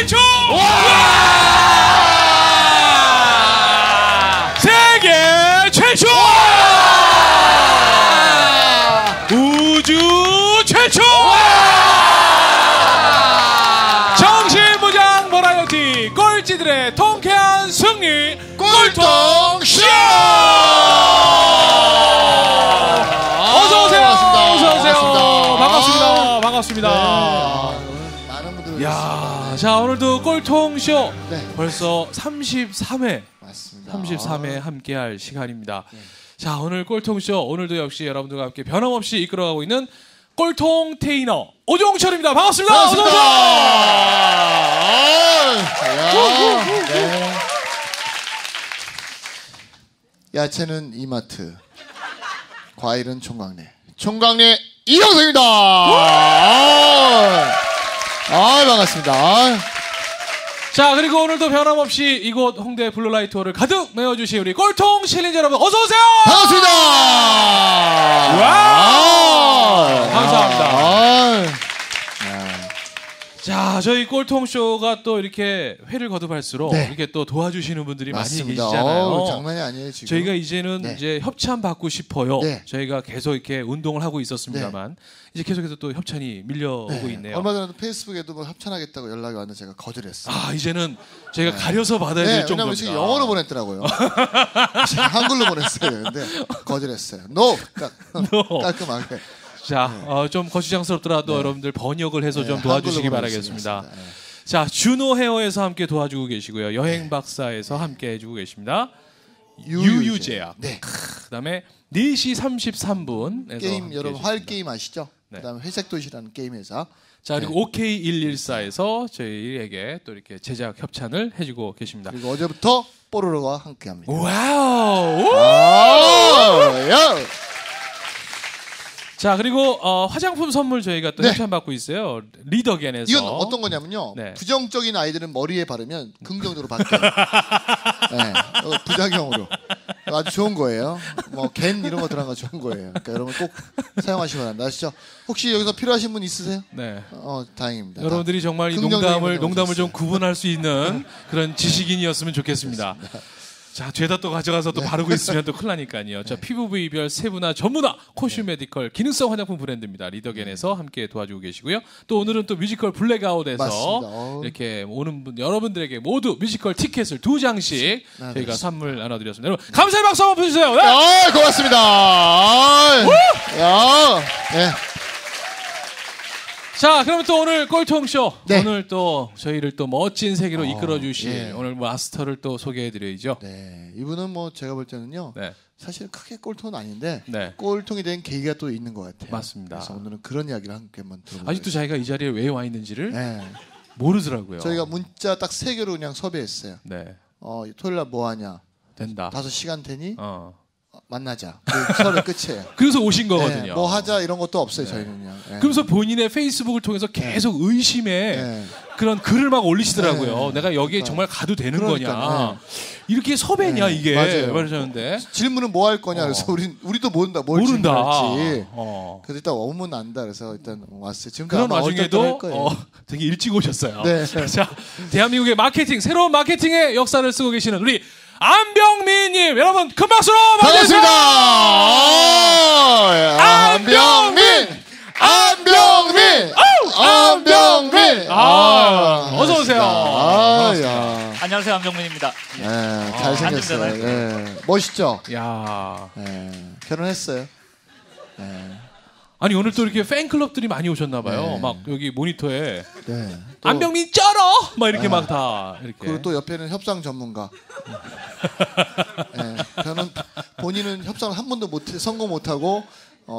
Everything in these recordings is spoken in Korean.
최초! 세계 최초! 우주 최초! 정신무장 버라이어티 꼴찌들의 통쾌한 승리 꼴통쇼! 어서오세요! 어서오세요! 반갑습니다. 반갑습니다. 네, 많은 분들 야, 자, 오늘도 꼴통쇼 네. 벌써 33회. 맞습니다. 33회 함께할 시간입니다. 자, 오늘 꼴통쇼 오늘도 역시 여러분들과 함께 변함없이 이끌어가고 있는 꼴통 테이너 오종철입니다. 반갑습니다. 반갑습니다. 어서 오세요. 네. 야채는 이마트, 과일은 총각내. 총각내 이영석입니다. 반갑습니다. 자, 그리고 오늘도 변함없이 이곳 홍대 블루라이트홀을 가득 메워주신 우리 꼴통 실린자 여러분 어서 오세요. 반갑습니다. 와우. 감사합니다. 자, 저희 꼴통쇼가 또 이렇게 회를 거듭할수록 네. 이렇게 또 도와주시는 분들이 맞습니다. 많이 계시잖아요. 장난이 아니에요 지금. 저희가 이제는 네. 이제 협찬 받고 싶어요. 네. 저희가 계속 이렇게 운동을 하고 있었습니다만 이제 계속해서 또 협찬이 밀려오고 네. 있네요. 얼마 전에도 페이스북에도 뭐 협찬하겠다고 연락이 왔는데 제가 거절했어요. 아, 이제는 저희가 가려서 받아야 될 왜냐면 정도입니다. 지금 영어로 보냈더라고요. 제가 한글로 보냈어요. 근데 거절했어요. No! 깔끔하게. 자, 좀 거추장스럽더라도 여러분들 번역을 해서 좀 네, 도와주시기 한글로 바라겠습니다. 보내주시겠습니다. 자, 준호 헤어에서 함께 도와주고 계시고요. 여행 박사에서 함께 해주고 계십니다. 유유제약. 네. 그다음에 4시 33분에서 게임 여러분 활 게임 아시죠? 네. 그다음에 회색 도시라는 게임 회사. 자, 그리고 OK114에서 저희에게 또 이렇게 제작 협찬을 해주고 계십니다. 그리고 어제부터 뽀로로가 함께합니다. 와우! 야! 자, 그리고 화장품 선물 저희가 또 네. 협찬 받고 있어요. 리더겐에서. 이건 어떤 거냐면요. 네. 부정적인 아이들은 머리에 바르면 긍정적으로 바뀌어요. 네, 부작용으로. 아주 좋은 거예요. 뭐 겐 이런 거 들어간 거 좋은 거예요. 그러니까 여러분 꼭 사용하시기 바랍니다. 아시죠? 혹시 여기서 필요하신 분 있으세요? 네. 다행입니다. 여러분들이 정말 이 긍정적인 농담을 좀 오셨어요. 구분할 수 있는 그런 지식인이었으면 좋겠습니다. 자, 죄다 또 가져가서 또 바르고 있으면 또 큰일 나니까요. 자, 피부 부위별 세분화 전문화 코슈메디컬 기능성 화장품 브랜드입니다. 리더겐에서 함께 도와주고 계시고요. 또 오늘은 또 뮤지컬 블랙아웃에서 맞습니다. 이렇게 오는 분 여러분들에게 모두 뮤지컬 티켓을 2장씩 저희가 그렇습니다. 선물 나눠드렸습니다. 여러분 감사의 박수 한번 보여주세요. 네. 고맙습니다. 네. 자, 그러면 또 오늘 꼴통쇼 네. 오늘 또 저희를 또 멋진 세계로 이끌어주실 예. 오늘 마스터를 또 소개해드려야죠. 네, 이분은 뭐 제가 볼 때는요. 네. 사실 크게 꼴통은 아닌데 네. 꼴통이 된 계기가 또 있는 것 같아요. 맞습니다. 그래서 오늘은 그런 이야기를 함께 한번 들어보겠습니다. 아직도 자기가 이 자리에 왜 와 있는지를 네. 모르더라고요. 저희가 문자 딱 3개로 그냥 섭외했어요. 네. 토요일 날 뭐 하냐? 된다. 5시간 되니? 만나자. 서로 끝이에요. 그래서 오신 거거든요. 네, 뭐 하자 이런 것도 없어요. 저희는 그냥. 네. 그러면서 본인의 페이스북을 통해서 계속 의심의 네. 그런 글을 막 올리시더라고요. 네. 내가 여기에 그러니까. 정말 가도 되는 그러니까요. 거냐. 이렇게 섭외냐 네. 이게 맞아요. 말하셨는데 질문은 뭐 할 거냐 그래서 우리도 모른다. 뭘 모른다. 질문할지. 어. 그래서 일단 오면 안다. 그래서 일단 왔어요. 지금 그런 아마 얼떨떨 할 와중에도 거예요. 되게 일찍 오셨어요. 네. 자, 대한민국의 마케팅 새로운 마케팅의 역사를 쓰고 계시는 우리 안병민님 여러분 큰 박수로 반갑습니다. 안병민! 안병민! 어서 오세요. 야. 안녕하세요, 안병민입니다. 네, 잘생겼어요. 네. 멋있죠? 야. 네. 결혼했어요. 네. 아니 오늘 또 이렇게 팬클럽들이 많이 오셨나 봐요. 네. 막 여기 모니터에 네. 또, 안병민 쩔어 막 이렇게 막 다 이렇게. 그리고 또 옆에는 협상 전문가. 네. 저는 본인은 협상을 한 번도 성공 못하고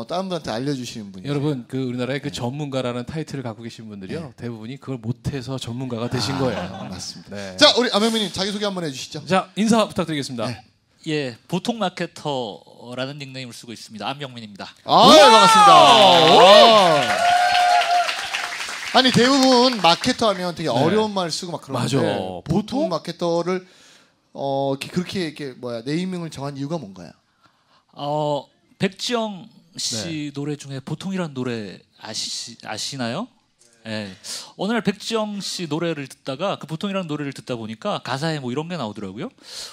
다른 분한테 알려주시는 분이에요. 여러분 그 우리나라의 그 전문가라는 타이틀을 갖고 계신 분들이요 대부분이 그걸 못해서 전문가가 되신 거예요. 맞습니다. 네. 자, 우리 아메미님 자기소개 한번 해주시죠. 자 인사 부탁드리겠습니다. 네. 예, 보통 마케터라는 닉네임을 쓰고 있습니다. 안병민입니다. 반갑습니다. 아니 대부분 마케터 하면 되게 어려운 말 쓰고 막 그러는데 맞아. 보통 보통? 마케터를 그렇게 이렇게 네이밍을 정한 이유가 뭔가요? 백지영 씨 노래 중에 보통이란 노래 아시나요? 예. 어느 날 백지영 씨 노래를 듣다가 그 보통이라는 노래를 듣다 보니까 가사에 뭐 이런 게 나오더라고요.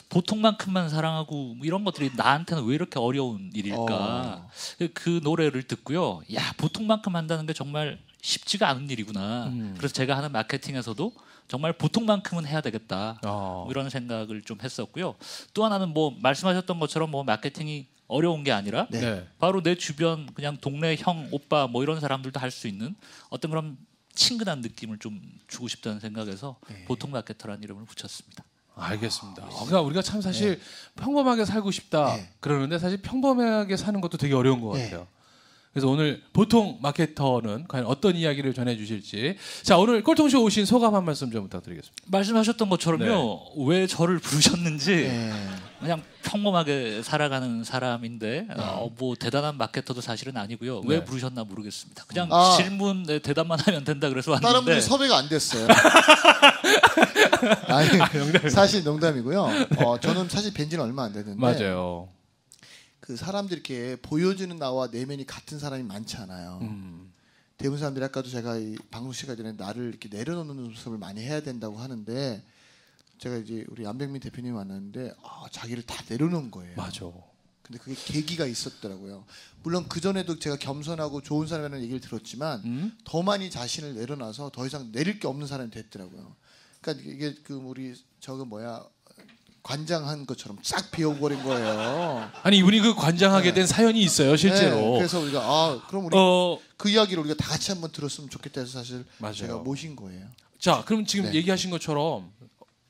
보통만큼만 사랑하고 뭐 이런 것들이 나한테는 왜 이렇게 어려운 일일까. 그 노래를 듣고요. 야, 보통만큼 한다는 게 정말 쉽지가 않은 일이구나. 그래서 제가 하는 마케팅에서도 정말 보통만큼은 해야 되겠다. 뭐 이런 생각을 좀 했었고요. 또 하나는 뭐 말씀하셨던 것처럼 뭐 마케팅이 어려운 게 아니라 바로 내 주변 그냥 동네 형, 오빠 뭐 이런 사람들도 할 수 있는 어떤 그런 친근한 느낌을 좀 주고 싶다는 생각에서 보통 마케터라는 이름을 붙였습니다. 알겠습니다. 그러니까 우리가 참 사실 평범하게 살고 싶다 그러는데 사실 평범하게 사는 것도 되게 어려운 것 같아요. 그래서 오늘 보통 마케터는 과연 어떤 이야기를 전해주실지. 자, 오늘 꼴통쇼 오신 소감 한 말씀 좀 부탁드리겠습니다. 말씀하셨던 것처럼요. 왜 저를 부르셨는지 그냥 평범하게 살아가는 사람인데 뭐 대단한 마케터도 사실은 아니고요. 왜 부르셨나 모르겠습니다. 그냥 질문 대답만 하면 된다 그래서 왔는데 다른 분이 섭외가 안 됐어요. 아니, 사실 농담이고요. 저는 사실 뵌지는 얼마 안 됐는데 맞아요. 그 사람들이 이렇게 보여주는 나와 내면이 같은 사람이 많지 않아요. 대부분 사람들이 아까도 제가 이 방송 시간 전에 나를 이렇게 내려놓는 모습을 많이 해야 된다고 하는데 제가 이제 우리 안백민 대표님 만났는데 자기를 다 내려놓은 거예요. 맞아. 근데 그게 계기가 있었더라고요. 물론 그 전에도 제가 겸손하고 좋은 사람이라는 얘기를 들었지만 더 많이 자신을 내려놔서 더 이상 내릴 게 없는 사람이 됐더라고요. 그러니까 이게 그 우리 저거 뭐야 관장한 것처럼 싹 비워버린 거예요. 아니 이분이 그 관장하게 된 사연이 있어요 실제로. 그래서 우리가 그럼 우리 그 이야기를 우리가 다 같이 한번 들었으면 좋겠다 해서 사실 제가 모신 거예요. 자, 그럼 지금 얘기하신 것처럼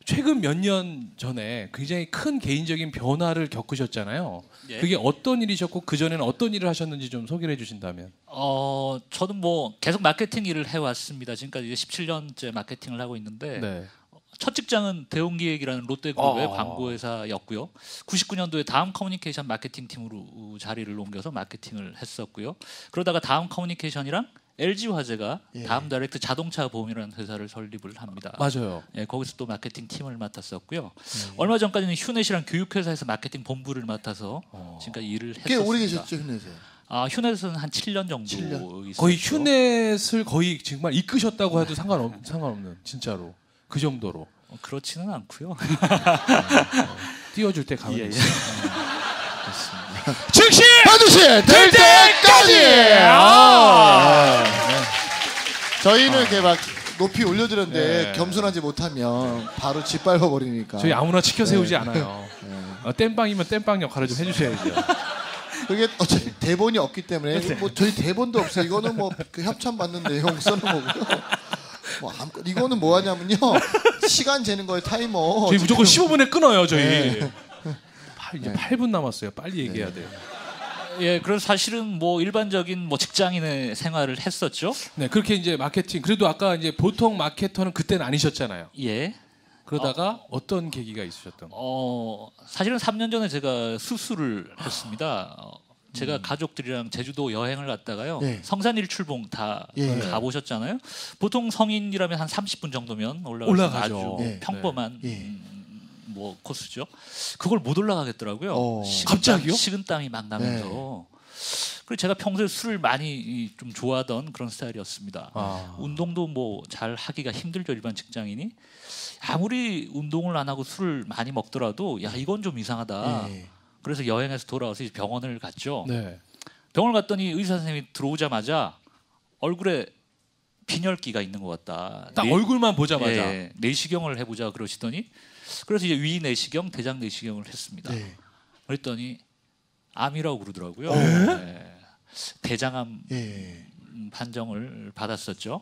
최근 몇 년 전에 굉장히 큰 개인적인 변화를 겪으셨잖아요. 그게 어떤 일이셨고 그 전에는 어떤 일을 하셨는지 좀 소개를 해주신다면. 저는 뭐 계속 마케팅 일을 해왔습니다. 지금까지 이제 17년째 마케팅을 하고 있는데 첫 직장은 대웅기획이라는 롯데그룹의 광고회사였고요. 99년도에 다음 커뮤니케이션 마케팅 팀으로 자리를 옮겨서 마케팅을 했었고요. 그러다가 다음 커뮤니케이션이랑 LG화재가 다음 다이렉트 자동차 보험이라는 회사를 설립을 합니다. 맞아요. 거기서 또 마케팅 팀을 맡았었고요. 얼마 전까지는 휴넷이랑 교육회사에서 마케팅 본부를 맡아서 지금까지 일을 했었습니다. 꽤 오래 계셨죠, 휴넷에? 휴넷은 한 7년 정도 7년? 있었죠. 거의 휴넷을 거의 정말 이끄셨다고 해도 상관없는 진짜로 그 정도로. 그렇지는 않고요. 띄워줄 때 가만히 있어요. 즉시 반드시 될 때까지. 저희는 이렇게 막 높이 올려드렸는데 겸손하지 못하면 바로 짓밟아 버리니까. 저희 아무나 치켜 세우지 않아요. 땜빵이면 땜빵 역할을 좀 해주셔야죠. 그게 어차피 대본이 없기 때문에 뭐 저희 대본도 없어요. 이거는 뭐 그 협찬 받는 내용 써는 거고요. 뭐 이거는 뭐 하냐면요. 시간 재는 거예요, 타이머. 저희 무조건 15분에 끊어요, 저희. 이제 8분 남았어요. 빨리 얘기해야 돼요. 그래서 사실은 뭐 일반적인 뭐 직장인의 생활을 했었죠. 네, 그렇게 이제 마케팅. 그래도 아까 이제 보통 마케터는 그때는 아니셨잖아요. 그러다가 어떤 계기가 있으셨던? 사실은 3년 전에 제가 수술을 했습니다. 제가 가족들이랑 제주도 여행을 갔다가요. 성산 일출봉 다 가보셨잖아요. 보통 성인이라면 한 30분 정도면 올라가죠. 아주 평범한 뭐 코스죠. 그걸 못 올라가겠더라고요. 갑자기요? 식은땀이 막 나면서. 그리고 제가 평소에 술을 많이 좀 좋아하던 그런 스타일이었습니다. 운동도 뭐 잘 하기가 힘들죠, 일반 직장인이. 아무리 운동을 안 하고 술을 많이 먹더라도 야 이건 좀 이상하다. 그래서 여행에서 돌아와서 이제 병원을 갔죠. 병원을 갔더니 의사 선생님이 들어오자마자 얼굴에 빈혈기가 있는 것 같다. 딱 얼굴만 보자마자 내시경을 해보자 그러시더니 그래서 이제 위 내시경, 대장 내시경을 했습니다. 그랬더니 암이라고 그러더라고요. 대장암 판정을 받았었죠.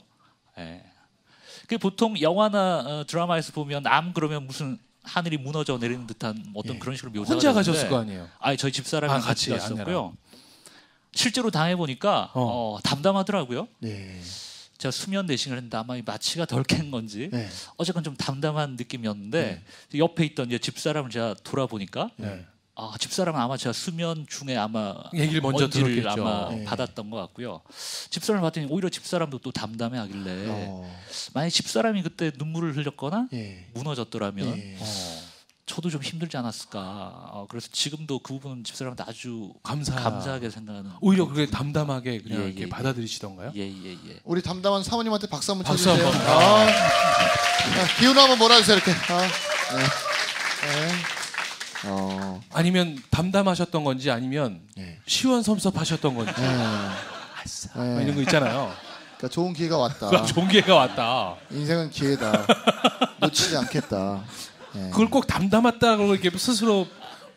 그 보통 영화나 드라마에서 보면 암 그러면 무슨 하늘이 무너져 내리는 듯한 어떤 그런 식으로 묘사가 혼자 가셨을 거 아니에요? 저희 집사람이 같이 갔었고요. 실제로 당해보니까 담담하더라고요. 제가 수면 내시경을 했는데 아마 마취가 덜 깬 건지 어쨌건 좀 담담한 느낌이었는데 옆에 있던 이제 집사람을 제가 돌아보니까 집사람은 아마 제가 수면 중에 아마 얘기를 먼저 들었겠죠. 아마 받았던 것 같고요. 집사람을 봤더니 오히려 집사람도 또 담담해하길래 만약 집사람이 그때 눈물을 흘렸거나 무너졌더라면 저도 좀 힘들지 않았을까. 그래서 지금도 그 부분은 집사람한테 아주 감사하게 생각하는. 오히려 그게 담담하게 그냥 예, 이렇게 예, 받아들이시던가요? 예. 우리 담담한 사모님한테 박수 한번 박수 쳐주세요. 한번. 기운 한번 몰아주세요 이렇게. 아니면 담담하셨던 건지 아니면 네. 시원섭섭하셨던 건지 아싸 막 이런 거 있잖아요. 그러니까 좋은 기회가 왔다. 좋은 기회가 왔다. 인생은 기회다. 놓치지 않겠다. 네. 그걸 꼭 담담했다고 이렇게 스스로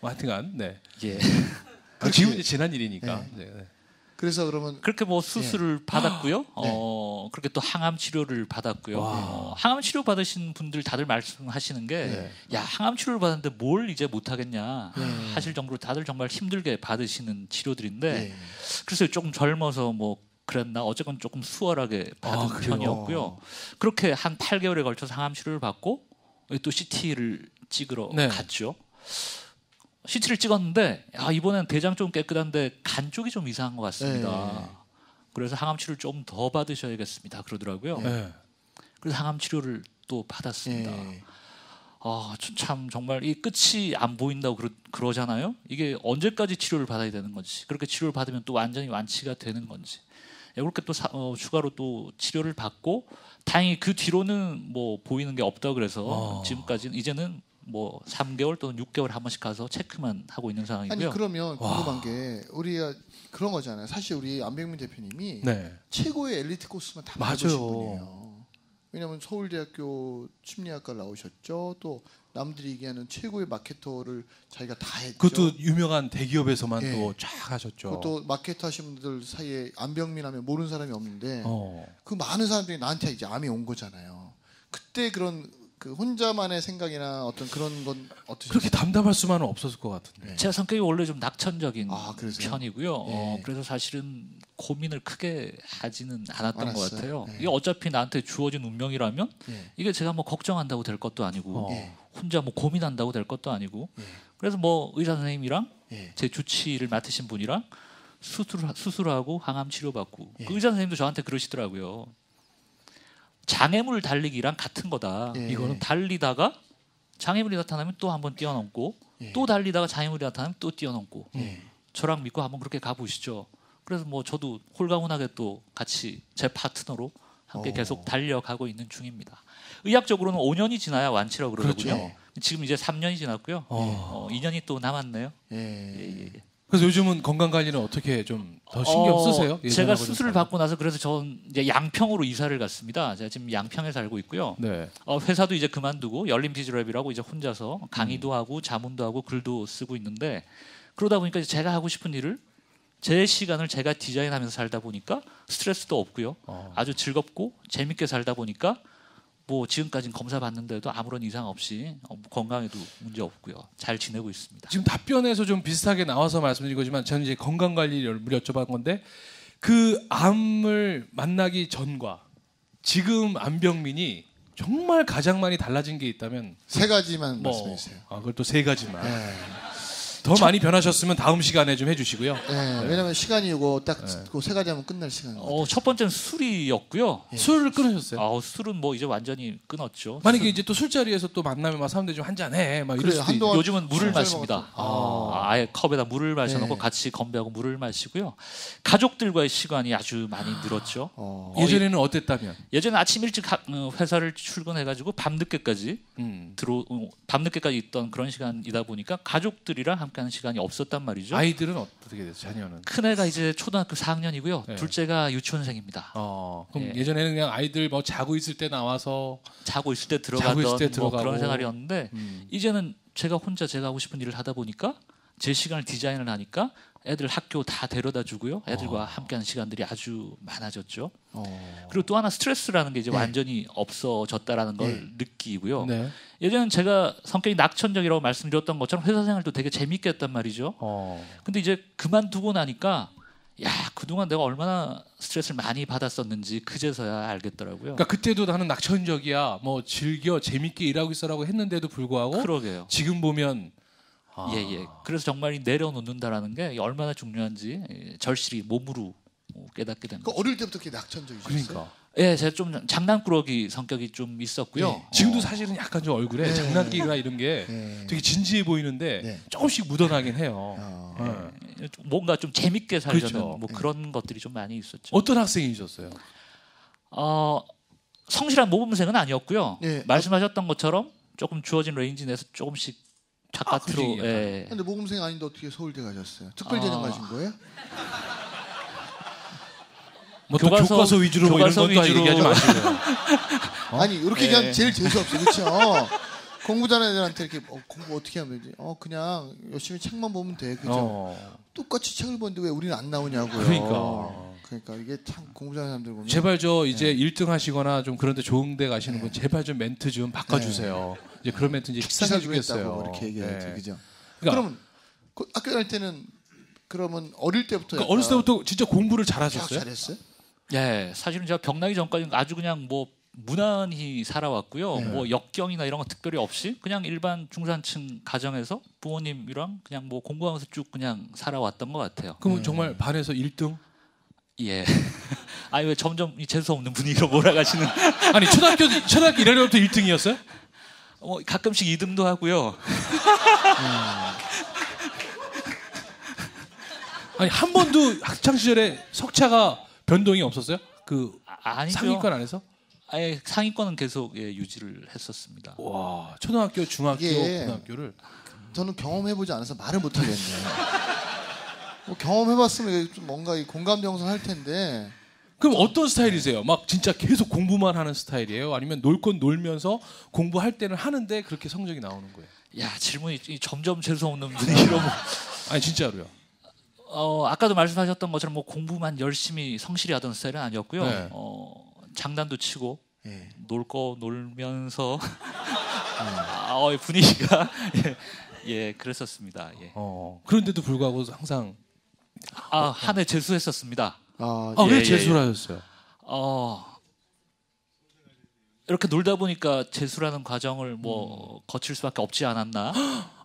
하여튼간 네. 예. 지금 이제 지난 일이니까. 네. 네. 그래서 그러면 그렇게 뭐 수술을 받았고요. 네. 그렇게 또 항암 치료를 받았고요. 항암 치료 받으신 분들 다들 말씀하시는 게, 야 항암 치료를 받았는데 뭘 이제 못 하겠냐 하실 정도로 다들 정말 힘들게 받으시는 치료들인데, 그래서 조금 젊어서 뭐 그랬나 어쨌건 조금 수월하게 받은 그래요? 편이었고요. 그렇게 한 8개월에 걸쳐서 항암 치료를 받고 또 CT를 찍으러 네. 갔죠. CT를 찍었는데 이번엔 대장 좀 깨끗한데 간 쪽이 좀 이상한 것 같습니다. 네. 그래서 항암 치료를 좀 더 받으셔야겠습니다. 그러더라고요. 네. 그래서 항암 치료를 또 받았습니다. 네. 참 정말 이 끝이 안 보인다고 그러잖아요. 이게 언제까지 치료를 받아야 되는 건지, 그렇게 치료를 받으면 또 완전히 완치가 되는 건지. 그렇게 또 추가로 또 치료를 받고 다행히 그 뒤로는 뭐 보이는 게 없다 그래서 지금까지는 이제는 뭐 3개월 또는 6개월 한 번씩 가서 체크만 하고 있는 상황이고요. 아니 그러면 궁금한 게 우리가 그런 거잖아요. 사실 우리 안병민 대표님이 네. 최고의 엘리트 코스만 다 맞아요. 받으신 분이에요. 왜냐하면 서울대학교 심리학과 나오셨죠. 또 남들이 얘기하는 최고의 마케터를 자기가 다 했죠. 그것도 유명한 대기업에서만 예. 또 쫙 하셨죠. 그것도 마케터 하신 분들 사이에 안병민 하면 모르는 사람이 없는데 어. 그 많은 사람들이 나한테 이제 암이 온 거잖아요. 그때 그런 그 혼자만의 생각이나 어떤 그런 건 어떠셨어요? 그렇게 담담할 수만은 없었을 것 같은데. 제 성격이 원래 좀 낙천적인 그러세요? 편이고요. 예. 그래서 사실은 고민을 크게 하지는 않았던 것 않았어요? 같아요. 예. 이게 어차피 나한테 주어진 운명이라면 예. 이게 제가 뭐 걱정한다고 될 것도 아니고 예. 혼자 뭐 고민한다고 될 것도 아니고 예. 그래서 뭐 의사 선생님이랑 예. 제 주치를 맡으신 분이랑 수술하고 항암 치료받고 예. 그 의사 선생님도 저한테 그러시더라고요. 장애물 달리기랑 같은 거다. 예. 이거는 달리다가 장애물이 나타나면 또 한번 뛰어넘고 예. 또 달리다가 장애물이 나타나면 또 뛰어넘고 예. 저랑 믿고 한번 그렇게 가보시죠. 그래서 뭐 저도 홀가분하게 또 같이 제 파트너로 함께 계속 달려가고 있는 중입니다. 의학적으로는 5년이 지나야 완치라고 그러거든요. 그렇죠. 지금 이제 3년이 지났고요. 2년이 또 남았네요. 예. 그래서 요즘은 건강 관리는 어떻게 좀 더 신경 쓰세요? 제가 예전하고 좀 수술을 다르게? 받고 나서 그래서 전 이제 양평으로 이사를 갔습니다. 제가 지금 양평에 살고 있고요. 네. 회사도 이제 그만두고 열린 피지랩이라고 이제 혼자서 강의도 하고 자문도 하고 글도 쓰고 있는데 그러다 보니까 이제 제가 하고 싶은 일을 제 시간을 제가 디자인하면서 살다 보니까 스트레스도 없고요. 아주 즐겁고 재밌게 살다 보니까 뭐 지금까지는 검사 받는데도 아무런 이상 없이 건강에도 문제 없고요. 잘 지내고 있습니다. 지금 답변에서 좀 비슷하게 나와서 말씀드린 거지만 저는 이제 건강 관리를 여쭤본 건데 그 암을 만나기 전과 지금 안병민이 정말 가장 많이 달라진 게 있다면 세 가지만 뭐 말씀해 주세요. 그걸 또 세 가지만 예. 더 많이 변하셨으면 다음 시간에 좀 해주시고요. 예. 왜냐면 시간이 이거 딱 그 세 가지 하면 끝날 시간. 첫 번째는 술이었고요. 술을 끊으셨어요? 술은 뭐 이제 완전히 끊었죠. 만약에 이제 또 술자리에서 또 만나면 막 사람들이 좀 한잔 해, 막 이럴 그래요. 수도 한동안 요즘은 물을 술 마십니다. 먹었죠. 아예 컵에다 물을 마셔놓고 네. 같이 건배하고 물을 마시고요. 가족들과의 시간이 아주 많이 늘었죠. 예전에는 어땠다면? 예전에 아침 일찍 회사를 출근해가지고 밤늦게까지 밤늦게까지 있던 그런 시간이다 보니까 가족들이랑 함께하는 시간이 없었단 말이죠. 아이들은 어떻게 돼요? 자녀는? 큰 애가 이제 초등학교 4학년이고요. 네. 둘째가 유치원생입니다. 그럼 예. 예전에는 그냥 아이들 뭐 자고 있을 때 나와서 자고 있을 때 자고 들어가던 있을 때 뭐 들어가고. 그런 생활이었는데 이제는 제가 하고 싶은 일을 하다 보니까 제 시간을 디자인을 하니까 애들 학교 다 데려다 주고요. 애들과 함께하는 시간들이 아주 많아졌죠. 그리고 또 하나 스트레스라는 게 이제 완전히 없어졌다라는 걸 느끼고요. 네. 예전엔 제가 성격이 낙천적이라고 말씀드렸던 것처럼 회사 생활도 되게 재밌게 했단 말이죠. 근데 이제 그만두고 나니까 야 그동안 내가 얼마나 스트레스를 많이 받았었는지 그제서야 알겠더라고요. 그러니까 그때도 나는 낙천적이야, 뭐 즐겨 재밌게 일하고 있어라고 했는데도 불구하고 그러게요. 지금 보면 예. 그래서 정말 이 내려놓는다라는 게 얼마나 중요한지 절실히 몸으로 뭐 깨닫게 된 그 거죠. 어릴 때부터 이렇게 낙천적이셨어요? 그러니까 예, 제가 좀 장난꾸러기 성격이 좀 있었고요. 네. 지금도 사실은 약간 좀 얼굴에 네. 장난기가 이런 게 네. 되게 진지해 보이는데 네. 조금씩 묻어나긴 해요. 네. 뭔가 좀 재밌게 살려는 그렇죠. 뭐 그런 것들이 좀 많이 있었죠. 어떤 학생이셨어요? 성실한 모범생은 아니었고요. 네. 말씀하셨던 것처럼 조금 주어진 레인지 내에서 조금씩 바깥으로. 그렇게 얘기하다. 예. 근데 모범생 아닌데 어떻게 서울대 가셨어요? 특별전형 가신 거예요? 뭐 또 교과서 위주로 뭐 이런 교과서 것도 위주로. 얘기하지 마시고요. 아니 이렇게 얘기하면 제일 재수 없어, 그렇죠? 공부 잘하는 애들한테 이렇게 공부 어떻게 하면 되지? 그냥 열심히 책만 보면 돼, 그죠? 똑같이 책을 보는데 왜 우리는 안 나오냐고요. 그러니까 이게 참 공부 잘하는 사람들 보면 제발 저 이제 1등 하시거나 좀 그런데 좋은 데 가시는 분 제발 좀 멘트 좀 바꿔주세요. 이제 그런 멘트 이제 기사 식상해 주겠다고 주겠어요. 뭐 이렇게 얘기해야지, 네. 그죠? 그러니까, 그러면 학교 다닐 때는 그러면 어릴 때부터 그러니까 어렸을 때부터 진짜 공부를 쫙 잘하셨어요? 잘했어요? 예, 사실은 제가 병나기 전까지 아주 그냥 뭐 무난히 살아왔고요. 뭐 역경이나 이런 거 특별히 없이 그냥 일반 중산층 가정에서 부모님이랑 그냥 뭐 공부하면서 쭉 그냥 살아왔던 것 같아요. 그러면 정말 반에서 1등? 예. 아니 왜 점점 이 재수 없는 분위기로 몰아가시는? 아니 초등학교 1학년부터 1등이었어요? 가끔씩 2등도 하고요. 아니 한 번도 학창 시절에 석차가 변동이 없었어요? 그 아니죠. 상위권 안에서? 아예 상위권은 계속 유지를 했었습니다. 와 초등학교, 중학교, 이게 고등학교를 저는 경험해보지 않아서 말을 못하겠네요. 뭐 경험해봤으면 좀 뭔가 이 공감정서 할 텐데. 그럼 어떤 스타일이세요? 막 진짜 계속 공부만 하는 스타일이에요? 아니면 놀 건 놀면서 공부할 때는 하는데 그렇게 성적이 나오는 거예요? 야 질문이 점점 재수 없는 분위기로 뭐. 아니 진짜로요? 아까도 말씀하셨던 것처럼 뭐 공부만 열심히 성실히 하던 스타일은 아니었고요. 네. 장난도 치고 예. 놀 거 놀면서 분위기가 예 그랬었습니다. 예. 그런데도 불구하고 항상 한 해 재수했었습니다. 왜 예, 재수를 하셨어요? 이렇게 놀다 보니까 재수라는 과정을 뭐 거칠 수밖에 없지 않았나?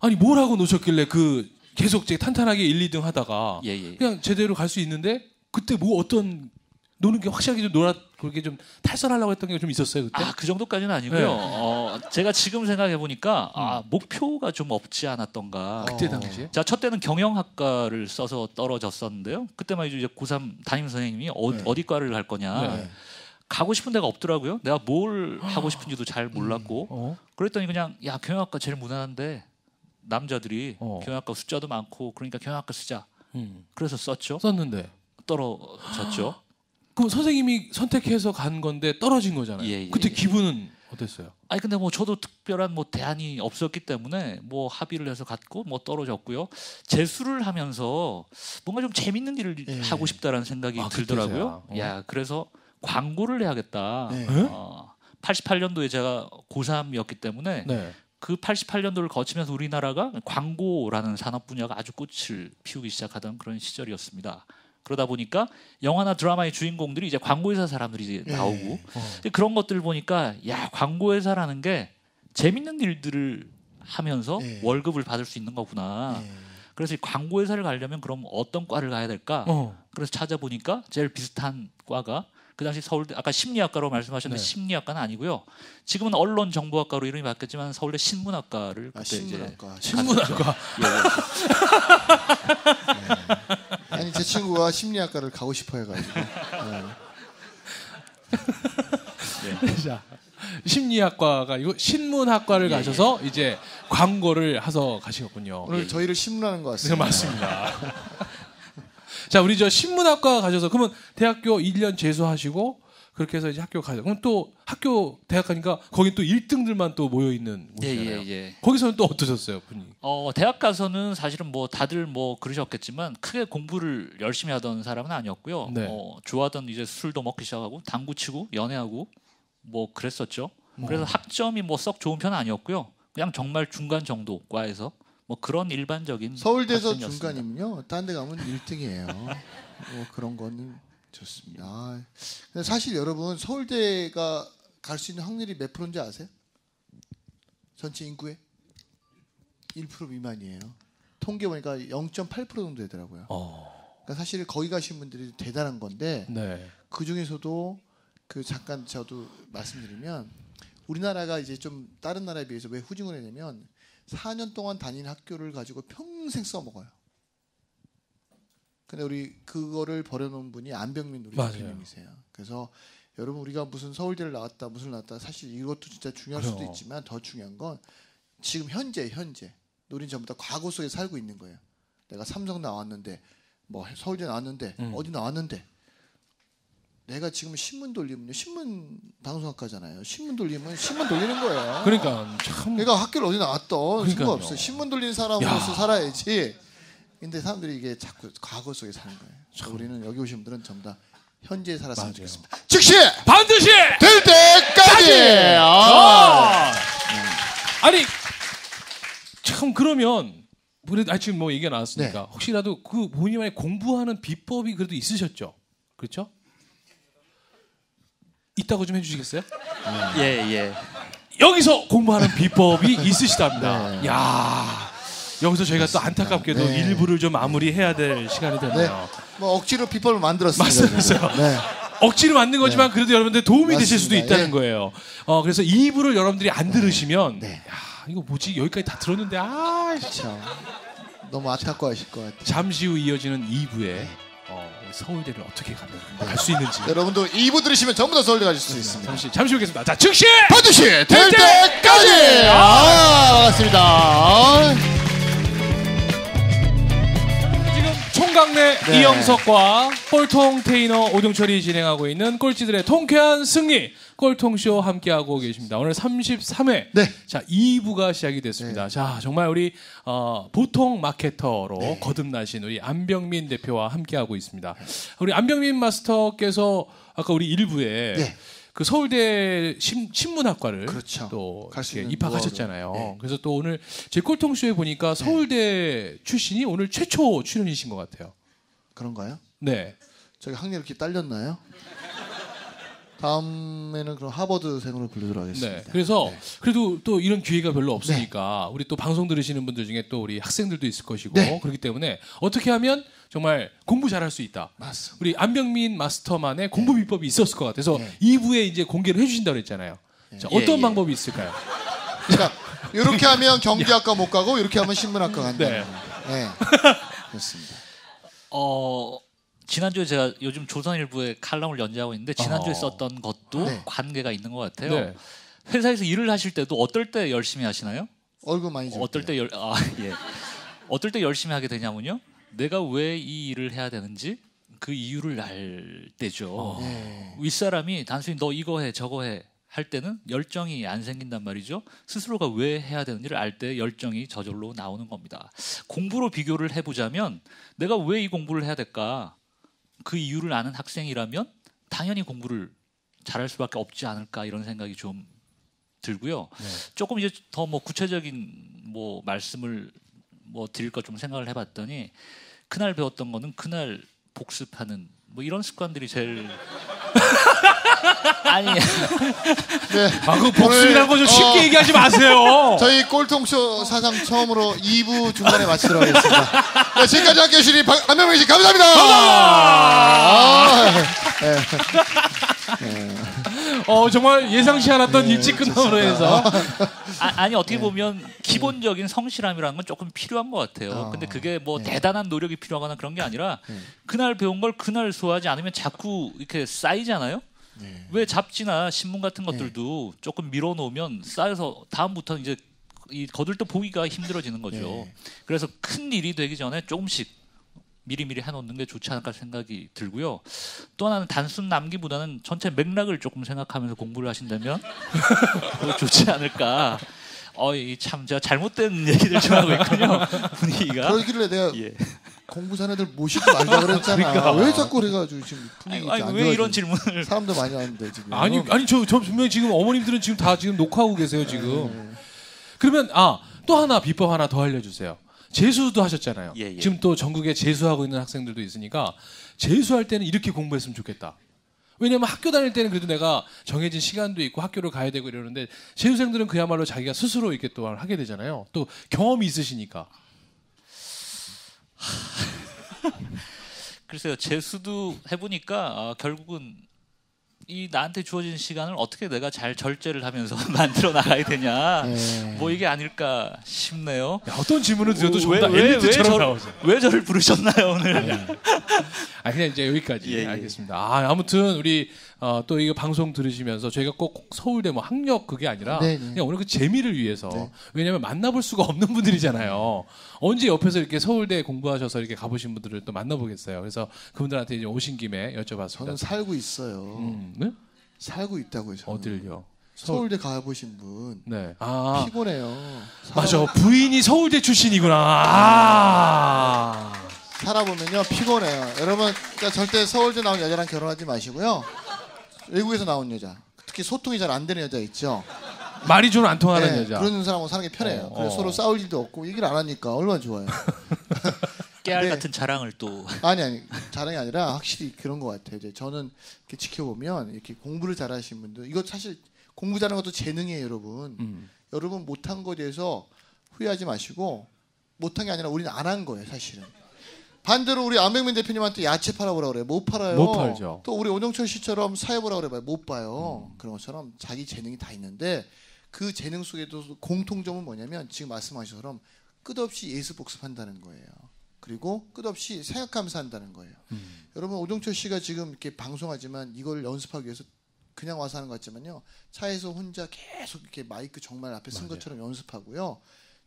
아니 뭘 하고 노셨길래 그 계속 탄탄하게 1, 2등 하다가 예. 그냥 제대로 갈 수 있는데 그때 뭐 어떤 노는 게 확실하게 좀 그렇게 좀 탈선하려고 했던 게 좀 있었어요 그때? 그 정도까지는 아니고요. 제가 지금 생각해 보니까 목표가 좀 없지 않았던가. 그때 당시에? 자, 첫 때는 경영학과를 써서 떨어졌었는데요. 그때만 이제 고3 담임 선생님이 어디 과를 갈 거냐. 네. 가고 싶은 데가 없더라고요. 내가 뭘 하고 싶은지도 잘 몰랐고. 그랬더니 그냥 야 경영학과 제일 무난한데 남자들이 경영학과 숫자도 많고 그러니까 경영학과 쓰자. 그래서 썼죠. 썼는데 떨어졌죠. 그럼 선생님이 선택해서 간 건데 떨어진 거잖아요. 예. 그때 기분은 어땠어요? 아니 근데 뭐 저도 특별한 뭐 대안이 없었기 때문에 뭐 합의를 해서 갔고 뭐 떨어졌고요. 재수를 하면서 뭔가 좀 재밌는 일을 하고 싶다라는 생각이 들더라고요. 그때서야. 그래서 광고를 해야겠다. 네. 88년도에 제가 고3이었기 때문에 네. 그 88년도를 거치면서 우리나라가 광고라는 산업 분야가 아주 꽃을 피우기 시작하던 그런 시절이었습니다. 그러다 보니까 영화나 드라마의 주인공들이 이제 광고회사 사람들이 이제 나오고 그런 것들을 보니까 야 광고회사라는 게 재밌는 일들을 하면서 월급을 받을 수 있는 거구나. 그래서 이 광고회사를 가려면 그럼 어떤 과를 가야 될까? 그래서 찾아보니까 제일 비슷한 과가 그 당시 서울대 아까 심리학과로 말씀하셨는데 심리학과는 아니고요. 지금은 언론정보학과로 이름이 바뀌었지만 서울대 신문학과를 그때 신문학과. 이제 신문학과. 아니 제 친구가 심리학과를 가고 싶어 해가지고. 자, 심리학과가 아니고 신문학과를 가셔서 이제 광고를 하서 가시겠군요. 오늘 저희를 신문하는 것 네, 같습니다. 맞습니다. 자, 우리 저 신문학과 가셔서 그러면 대학교 1년 재수하시고 그렇게 해서 이제 학교 가죠. 그럼 또 학교 대학 가니까 거기 또 1등들만 또 모여 있는 곳이잖아요. 예. 거기서는 또 어떠셨어요, 분위기? 대학 가서는 사실은 뭐 다들 뭐 그러셨겠지만 크게 공부를 열심히 하던 사람은 아니었고요. 네. 좋아하던 이제 술도 먹기 시작하고 당구 치고 연애하고 뭐 그랬었죠. 그래서 학점이 뭐 썩 좋은 편은 아니었고요. 그냥 정말 중간 정도 과에서 뭐 그런 일반적인 서울대에서 학생이었습니다. 중간이면요. 딴 데 가면 1등이에요. 뭐 그런 거는 좋습니다. 근데 사실 여러분 서울대가 갈 수 있는 확률이 몇 프로인지 아세요? 전체 인구의 1% 미만이에요. 통계 보니까 0.8% 정도 되더라고요. 그러니까 사실 거기 가신 분들이 대단한 건데 네. 그 중에서도 그 잠깐 저도 말씀드리면 우리나라가 이제 좀 다른 나라에 비해서 왜 후진을 했냐면 4년 동안 다닌 학교를 가지고 평생 써먹어요. 근데 우리 그거를 버려놓은 분이 안병민 우리 대표님이세요. 그래서 여러분 우리가 무슨 서울대를 나왔다 무슨 나왔다 사실 이것도 진짜 중요할 수도 있지만 더 중요한 건 지금 현재 우리는 전부 다 과거 속에 살고 있는 거예요. 내가 삼성 나왔는데 뭐 서울대 나왔는데 어디 나왔는데 내가 지금 신문 돌리면요 신문 방송학과잖아요. 신문 돌리면 신문 돌리는 거예요. 그러니까 참. 내가 학교를 어디 나왔던 그러니까요. 상관없어요. 신문 돌리는 사람으로서 살아야지. 근데 사람들이 이게 자꾸 과거 속에 사는 거예요. 우리는 여기 오신 분들은 전부 다 현재에 살았으면 좋겠습니다. 즉시 반드시 될 때까지. 아니 참 그러면 지금 뭐 얘기가 나왔으니까 네. 혹시라도 그 본인만의 공부하는 비법이 그래도 있으셨죠? 그렇죠? 있다고 좀 해주시겠어요? 예. 여기서 공부하는 비법이 있으시답니다. 네. 야 여기서 저희가 또 안타깝게도 네. 일부를 좀 마무리해야 될 시간이 네. 됐네요. 뭐 억지로 비법을 만들었습니다. 맞았어요. 네. 억지로 만든 거지만 그래도 여러분들 도움이 되실 수도 맞습니다. 있다는 거예요. 그래서 2부를 여러분들이 안 들으시면 네. 야 이거 뭐지 여기까지 다 들었는데 그렇죠. 너무 안타까워하실 것 같아요. 잠시 후 이어지는 2부에 서울대를 어떻게 가면 갈 수 있는지 여러분도 2부 들으시면 전부 다 서울대 가실 수 있습니다. 잠시 후 뵙겠습니다. 자 즉시 반드시 될 때까지. 반갑습니다. 지금 총각내 네. 이영석과 꼴통 테이너 오종철이 진행하고 있는 꼴찌들의 통쾌한 승리 꼴통쇼 함께하고 계십니다. 오늘 33회 네. 자 2부가 시작이 됐습니다. 자 정말 우리 보통 마케터로 거듭나신 우리 안병민 대표와 함께하고 있습니다. 우리 안병민 마스터께서 아까 우리 1부에 네. 그 서울대 신문학과를 그렇죠. 또 갈수 이렇게 있는 입학하셨잖아요. 노하우를. 네. 그래서 또 오늘 제 꼴통쇼에 보니까 서울대 출신이 오늘 최초 출연이신 것 같아요. 그런가요? 네. 저기 학년 이렇게 딸렸나요? 다음에는 그럼 하버드생으로 불러도록 하겠습니다. 네. 그래서 그래도 또 이런 기회가 별로 없으니까 우리 또 방송 들으시는 분들 중에 또 우리 학생들도 있을 것이고 네. 그렇기 때문에 어떻게 하면 정말 공부 잘할 수 있다. 맞습니다. 우리 안병민 마스터만의 공부 비법이 있었을 것 같아서 네. 2부에 이제 공개를 해주신다고 그랬잖아요. 자, 어떤 방법이 있을까요? 그러니까 이렇게 하면 경제학과 못 가고 이렇게 하면 신문학과 간다. 네. 네. 그렇습니다. 지난주에 제가 요즘 조선일보에 칼럼을 연재하고 있는데 지난주에 썼던 것도 네. 관계가 있는 것 같아요. 네. 회사에서 일을 하실 때도 어떨 때 열심히 하시나요? 얼굴 많이 좀. 어떨 때 어떨 때 열심히 하게 되냐면요. 내가 왜 이 일을 해야 되는지 그 이유를 알 때죠. 네. 윗사람이 단순히 너 이거 해 저거 해 할 때는 열정이 안 생긴단 말이죠. 스스로가 왜 해야 되는지를 알 때 열정이 저절로 나오는 겁니다. 공부로 비교를 해보자면 내가 왜 이 공부를 해야 될까? 그 이유를 아는 학생이라면 당연히 공부를 잘할 수밖에 없지 않을까 이런 생각이 좀 들고요. 조금 이제 더 뭐 구체적인 뭐 말씀을 뭐 드릴 것 좀 생각을 해봤더니 그날 배웠던 거는 그날 복습하는 뭐 이런 습관들이 제일 아니 그 복습이라는 거 좀 쉽게 얘기하지 마세요. 저희 꼴통쇼 사상 처음으로 2부 중간에 마치도록 하겠습니다. 네, 지금까지 함께 해주신 안병민 씨 감사합니다. 정말 예상치 않았던 일찍 끝남으로 해서 아니 어떻게 보면 기본적인 성실함이라는 건 조금 필요한 것 같아요. 근데 그게 뭐 대단한 노력이 필요하거나 그런 게 아니라 그날 배운 걸 그날 소화하지 않으면 자꾸 이렇게 쌓이잖아요. 왜 잡지나 신문 같은 것들도 조금 밀어놓으면 쌓여서 다음부터는 이제 이 거들떠 보기가 힘들어지는 거죠. 그래서 큰 일이 되기 전에 조금씩 미리미리 해놓는 게 좋지 않을까 생각이 들고요. 또 하나는 단순 남기보다는 전체 맥락을 조금 생각하면서 공부를 하신다면 더 좋지 않을까. 참 제가 잘못된 얘기들 좀 하고 있군요. 분위기가. 그러길래 내가 공부 자네들 모시지 말자 그랬잖아. 그러니까. 왜 자꾸 그래가지고 지금 분위기 아니, 왜 이런 질문을? 사람들 많이 왔는데 지금. 아니 저 분명히 지금 어머님들은 지금 다 지금 녹화하고 계세요 지금. 그러면 또 하나 비법 하나 더 알려주세요. 재수도 하셨잖아요. 예. 지금 또 전국에 재수하고 있는 학생들도 있으니까 재수할 때는 이렇게 공부했으면 좋겠다. 왜냐면 학교 다닐 때는 그래도 내가 정해진 시간도 있고 학교를 가야 되고 이러는데 재수생들은 그야말로 자기가 스스로 이렇게 또 하게 되잖아요. 또 경험이 있으시니까. 글쎄요, 재수도 해보니까 결국은 이 나한테 주어진 시간을 어떻게 내가 잘 절제를 하면서 만들어 나가야 되냐, 뭐 이게 아닐까 싶네요. 야, 어떤 질문을 드려도 전부 다 엘리트처럼 나오죠. 왜 저를 부르셨나요 오늘? 아 그냥 이제 여기까지 예, 예. 알겠습니다. 아무튼 우리 또 이거 방송 들으시면서 저희가 꼭 서울대 뭐 학력 그게 아니라 네네. 그냥 오늘 그 재미를 위해서 네. 왜냐하면 만나볼 수가 없는 분들이잖아요. 언제 옆에서 이렇게 서울대 공부하셔서 이렇게 가보신 분들을 또 만나보겠어요. 그래서 그분들한테 이제 오신 김에 여쭤봤습니다. 저는 살고 있어요. 네? 살고 있다고요. 저는. 어딜요? 서울대 가보신 분 네. 피곤해요. 맞아. 부인이 서울대 출신이구나. 살아보면요 피곤해요. 여러분 그러니까 절대 서울대 나온 여자랑 결혼하지 마시고요. 외국에서 나온 여자, 특히 소통이 잘 안 되는 여자 있죠. 말이 좀 안 통하는 네, 여자. 그런 사람하고 사는 게 편해요. 그래서 서로 싸울 일도 없고 얘기를 안 하니까 얼마나 좋아요. 깨알 네. 같은 자랑을 또. 아니 자랑이 아니라 확실히 그런 것 같아요. 이제 저는 이렇게 지켜보면 이렇게 공부를 잘하시는 분들, 이거 사실 공부 잘하는 것도 재능이에요, 여러분. 여러분 못한 거에 대해서 후회하지 마시고, 못한 게 아니라 우리는 안 한 거예요, 사실은. 반대로 우리 안백민 대표님한테 야채 팔아보라 그래요. 못 팔아요. 못 팔죠. 또 우리 오정철 씨처럼 사회보라 그래봐요. 못 봐요. 그런 것처럼 자기 재능이 다 있는데 그 재능 속에도 공통점은 뭐냐면 지금 말씀하신 것처럼 끝없이 예습 복습한다는 거예요. 그리고 끝없이 생각하면서 한다는 거예요. 여러분 오정철 씨가 지금 이렇게 방송하지만 이걸 연습하기 위해서 그냥 와서 하는 것 같지만요. 차에서 혼자 계속 이렇게 마이크 정말 앞에 쓴 것처럼 연습하고요.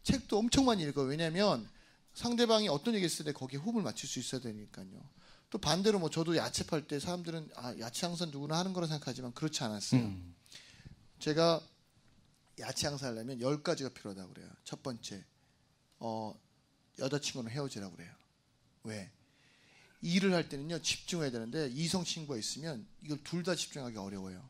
책도 엄청 많이 읽어요. 왜냐하면 상대방이 어떤 얘기 했을 때 거기에 호흡을 맞출 수 있어야 되니까요. 또 반대로 뭐 저도 야채 팔 때 사람들은 야채 항상 누구나 하는 거라 생각하지만 그렇지 않았어요. 제가 야채 항상 하려면 10가지가 필요하다고 그래요. 첫 번째, 여자친구는 헤어지라고 그래요. 왜? 일을 할 때는요 집중해야 되는데 이성 친구가 있으면 이걸 둘 다 집중하기 어려워요.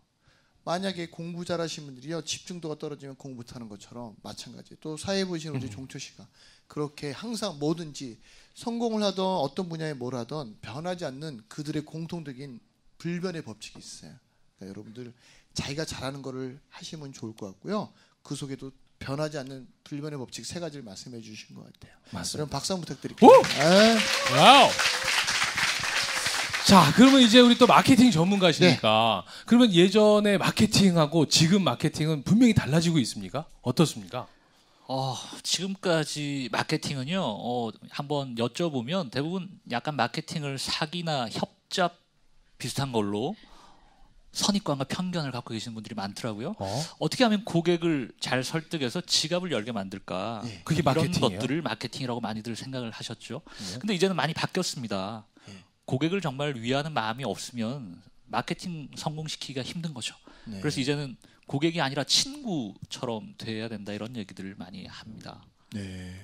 만약에 공부 잘하신 분들이요 집중도가 떨어지면 공부 못하는 것처럼 마찬가지. 또 사회 보시는 우리 종철 씨가 그렇게 항상 뭐든지 성공을 하던 어떤 분야에 뭘 하던 변하지 않는 그들의 공통적인 불변의 법칙이 있어요. 그러니까 여러분들 자기가 잘하는 거를 하시면 좋을 것 같고요. 그 속에도 변하지 않는 불변의 법칙 3가지를 말씀해 주신 것 같아요. 맞습니다. 그럼 박수 한번 부탁드릴게요. 와우. 자, 그러면 이제 우리 또 마케팅 전문가시니까 그러면 예전에 마케팅하고 지금 마케팅은 분명히 달라지고 있습니까? 어떻습니까? 지금까지 마케팅은요, 한번 여쭤보면 대부분 약간 마케팅을 사기나 협잡 비슷한 걸로 선입관과 편견을 갖고 계시는 분들이 많더라고요. 어떻게 하면 고객을 잘 설득해서 지갑을 열게 만들까? 그게 이런 마케팅이에요? 것들을 마케팅이라고 많이들 생각을 하셨죠. 근데 이제는 많이 바뀌었습니다. 고객을 정말 위하는 마음이 없으면 마케팅 성공시키기가 힘든 거죠. 그래서 이제는 고객이 아니라 친구처럼 돼야 된다, 이런 얘기들을 많이 합니다.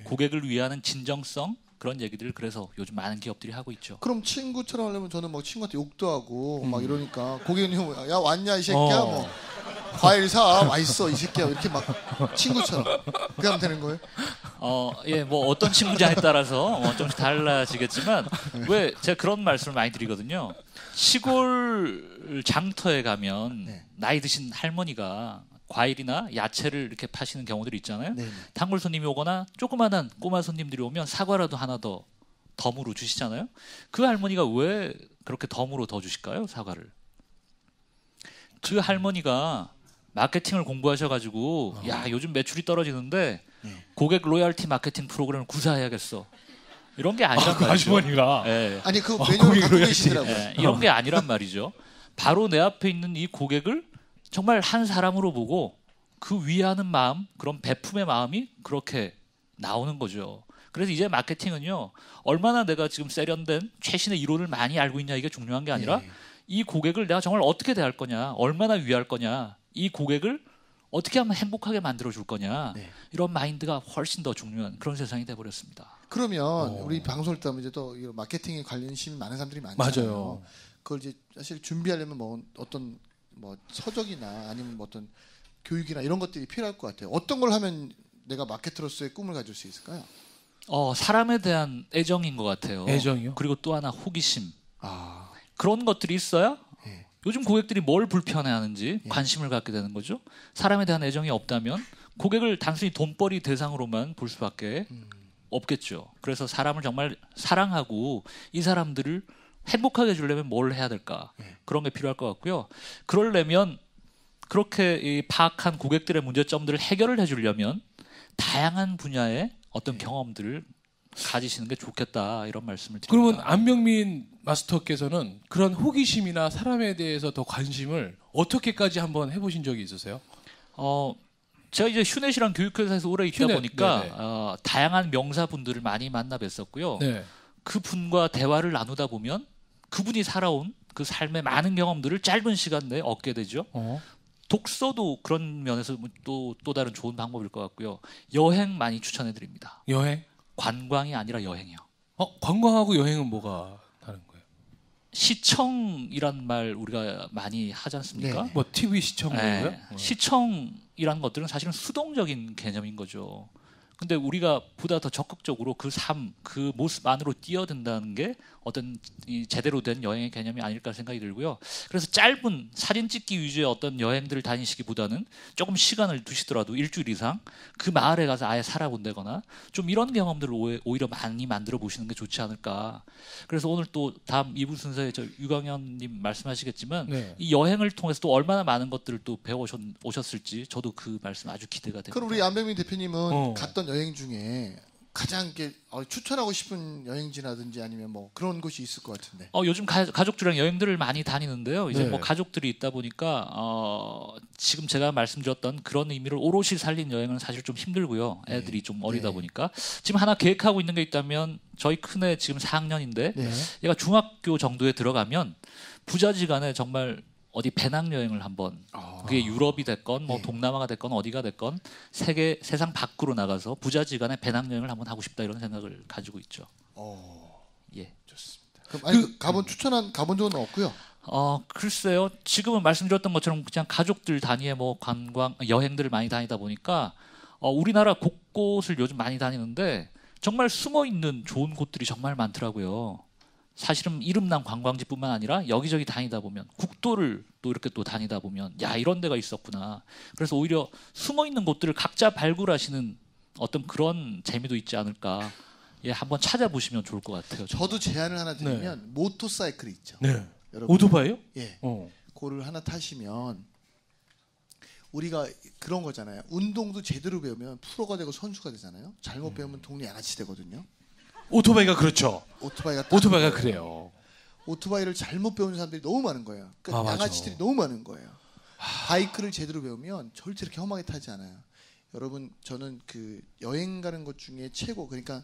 고객을 위하는 진정성, 그런 얘기들을 그래서 요즘 많은 기업들이 하고 있죠. 그럼 친구처럼 하려면 저는 막 친구한테 욕도 하고 막 이러니까 고객님 야 왔냐 이 새끼야 뭐 과일 사 맛있어 이 새끼야 이렇게 막 친구처럼 그렇게 하면 되는 거예요? 뭐 어떤 친구냐에 따라서 좀씩 달라지겠지만 왜 제가 그런 말씀을 많이 드리거든요. 시골 장터에 가면 나이 드신 할머니가 과일이나 야채를 이렇게 파시는 경우들이 있잖아요. 단골 손님이 오거나 조그마한 꼬마 손님들이 오면 사과라도 하나 더 덤으로 주시잖아요. 그 할머니가 왜 그렇게 덤으로 더 주실까요? 사과를. 그 할머니가 마케팅을 공부하셔가지고 야 요즘 매출이 떨어지는데 고객 로열티 마케팅 프로그램을 구사해야겠어. 이런 게 아니란 말이죠. 아주머니가. 아니 그 메뉴를 갖고 계시더라고요. 이런 게 아니란 말이죠. 바로 내 앞에 있는 이 고객을 정말 한 사람으로 보고 그 위하는 마음, 그런 베품의 마음이 그렇게 나오는 거죠. 그래서 이제 마케팅은요, 얼마나 내가 지금 세련된 최신의 이론을 많이 알고 있냐, 이게 중요한 게 아니라 이 고객을 내가 정말 어떻게 대할 거냐, 얼마나 위할 거냐, 이 고객을 어떻게 하면 행복하게 만들어 줄 거냐, 이런 마인드가 훨씬 더 중요한 그런 세상이 돼버렸습니다. 그러면 우리 방송을 따면 이제 또 마케팅에 관련심이 많은 사람들이 많잖아요. 맞아요. 그걸 이제 사실 준비하려면 뭐 어떤 뭐 서적이나 아니면 뭐 어떤 교육이나 이런 것들이 필요할 것 같아요. 어떤 걸 하면 내가 마케터로서의 꿈을 가질 수 있을까요? 사람에 대한 애정인 것 같아요. 애정이요? 그리고 또 하나 호기심. 그런 것들이 있어야 요즘 고객들이 뭘 불편해하는지 관심을 갖게 되는 거죠. 사람에 대한 애정이 없다면 고객을 단순히 돈벌이 대상으로만 볼 수밖에 없겠죠. 그래서 사람을 정말 사랑하고 이 사람들을 행복하게 해주려면 뭘 해야 될까? 그런 게 필요할 것 같고요. 그러려면 그렇게 이 파악한 고객들의 문제점들을 해결을 해주려면 다양한 분야의 어떤 경험들을 가지시는 게 좋겠다 이런 말씀을 드립니다. 그러면 안병민 마스터께서는 그런 호기심이나 사람에 대해서 더 관심을 어떻게까지 한번 해보신 적이 있으세요? 제가 이제 휴넷이랑 교육회사에서 오래 있다 휴넷, 보니까 다양한 명사분들을 많이 만나 뵀었고요. 네. 그분과 대화를 나누다 보면 그분이 살아온 그 삶의 많은 경험들을 짧은 시간 내에 얻게 되죠. 독서도 그런 면에서 또 다른 좋은 방법일 것 같고요. 여행 많이 추천해드립니다. 여행? 관광이 아니라 여행이요. 관광하고 여행은 뭐가 다른 거예요? 시청이란 말 우리가 많이 하지 않습니까? 네. 뭐 TV 시청 네. 거예요? 시청이라는 것들은 사실은 수동적인 개념인 거죠. 근데 우리가 보다 더 적극적으로 그 삶, 그 모습 안으로 뛰어든다는 게 어떤 이 제대로 된 여행의 개념이 아닐까 생각이 들고요. 그래서 짧은 사진 찍기 위주의 어떤 여행들을 다니시기보다는 조금 시간을 두시더라도 일주일 이상 그 마을에 가서 아예 살아본다거나 좀 이런 경험들을 오히려 많이 만들어 보시는 게 좋지 않을까. 그래서 오늘 또 다음 2부 순서에 저 유광현님 말씀하시겠지만 네. 이 여행을 통해서 또 얼마나 많은 것들을 또 배워오셨을지 저도 그 말씀 아주 기대가 됩니다. 그럼 우리 안병민 대표님은 갔던 여행 중에 가장 추천하고 싶은 여행지라든지 아니면 뭐 그런 곳이 있을 것 같은데. 요즘 가족들이랑 여행들을 많이 다니는데요. 이제 네. 뭐 가족들이 있다 보니까 지금 제가 말씀드렸던 그런 의미를 오롯이 살린 여행은 사실 좀 힘들고요. 애들이 좀 어리다 보니까 지금 하나 계획하고 있는 게 있다면 저희 큰애 지금 4학년인데 얘가 중학교 정도에 들어가면 부자지간에 정말 어디 배낭여행을 한번 그게 유럽이 됐건 뭐 동남아가 됐건 어디가 됐건 세상 밖으로 나가서 부자지간에 배낭여행을 한번 하고 싶다 이런 생각을 가지고 있죠. 예. 좋습니다. 그럼 가본 적은 없고요. 글쎄요. 지금은 말씀드렸던 것처럼 그냥 가족들 단위의 뭐 관광 여행들을 많이 다니다 보니까 우리나라 곳곳을 요즘 많이 다니는데 정말 숨어 있는 좋은 곳들이 정말 많더라고요. 사실은 이름난 관광지뿐만 아니라 여기저기 다니다 보면 국도를 또 이렇게 또 다니다 보면 야 이런 데가 있었구나. 그래서 오히려 숨어 있는 곳들을 각자 발굴하시는 어떤 그런 재미도 있지 않을까. 예, 한번 찾아보시면 좋을 것 같아요. 저도 제안을 하나 드리면 모터사이클이 있죠. 네. 여러분, 오토바이요? 예. 그거를 하나 타시면 우리가 그런 거잖아요. 운동도 제대로 배우면 프로가 되고 선수가 되잖아요. 잘못 배우면 동네 양아치 되거든요. 오토바이가 그렇죠. 오토바이가 그래요. 오토바이를 잘못 배우는 사람들이 너무 많은 거예요. 그러니까 양아치들이 너무 많은 거예요. 바이크를 제대로 배우면 절대 이렇게 험하게 타지 않아요. 여러분 저는 그 여행 가는 것 중에 최고 그러니까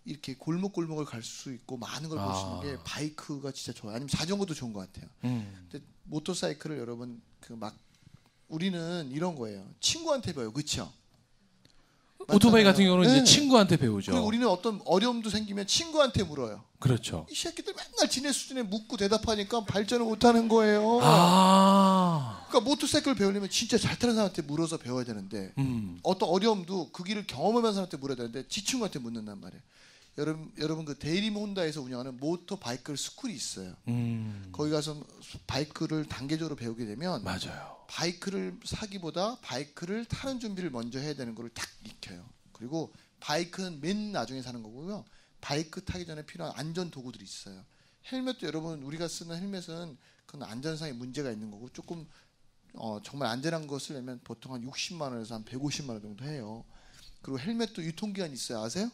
이렇게 골목골목을 갈 수 있고 많은 걸 볼 수 있는 게 바이크가 진짜 좋아요. 아니면 자전거도 좋은 것 같아요. 근데 모터사이클을 여러분 우리는 이런 거예요. 친구한테 배워요. 그렇죠? 오토바이 같은 경우는 이제 친구한테 배우죠. 그리고 우리는 어떤 어려움도 생기면 친구한테 물어요. 그렇죠. 이 새끼들 맨날 지네 수준에 묻고 대답하니까 발전을 못하는 거예요. 그러니까 모터사이클 배우려면 진짜 잘 타는 사람한테 물어서 배워야 되는데 어떤 어려움도 그 길을 경험하는 사람한테 물어야 되는데 지 친구한테 묻는단 말이에요. 여러분 그 데일리 혼다에서 운영하는 모터바이크 스쿨이 있어요. 거기 가서 바이크를 단계적으로 배우게 되면 맞아요. 바이크를 사기보다 바이크를 타는 준비를 먼저 해야 되는 걸 딱 익혀요. 그리고 바이크는 맨 나중에 사는 거고요. 바이크 타기 전에 필요한 안전 도구들이 있어요. 헬멧도 여러분 우리가 쓰는 헬멧은 그건 안전상의 문제가 있는 거고 조금 정말 안전한 거 쓰려면 보통 한 60만 원에서 한 150만 원 정도 해요. 그리고 헬멧도 유통기한이 있어요. 아세요?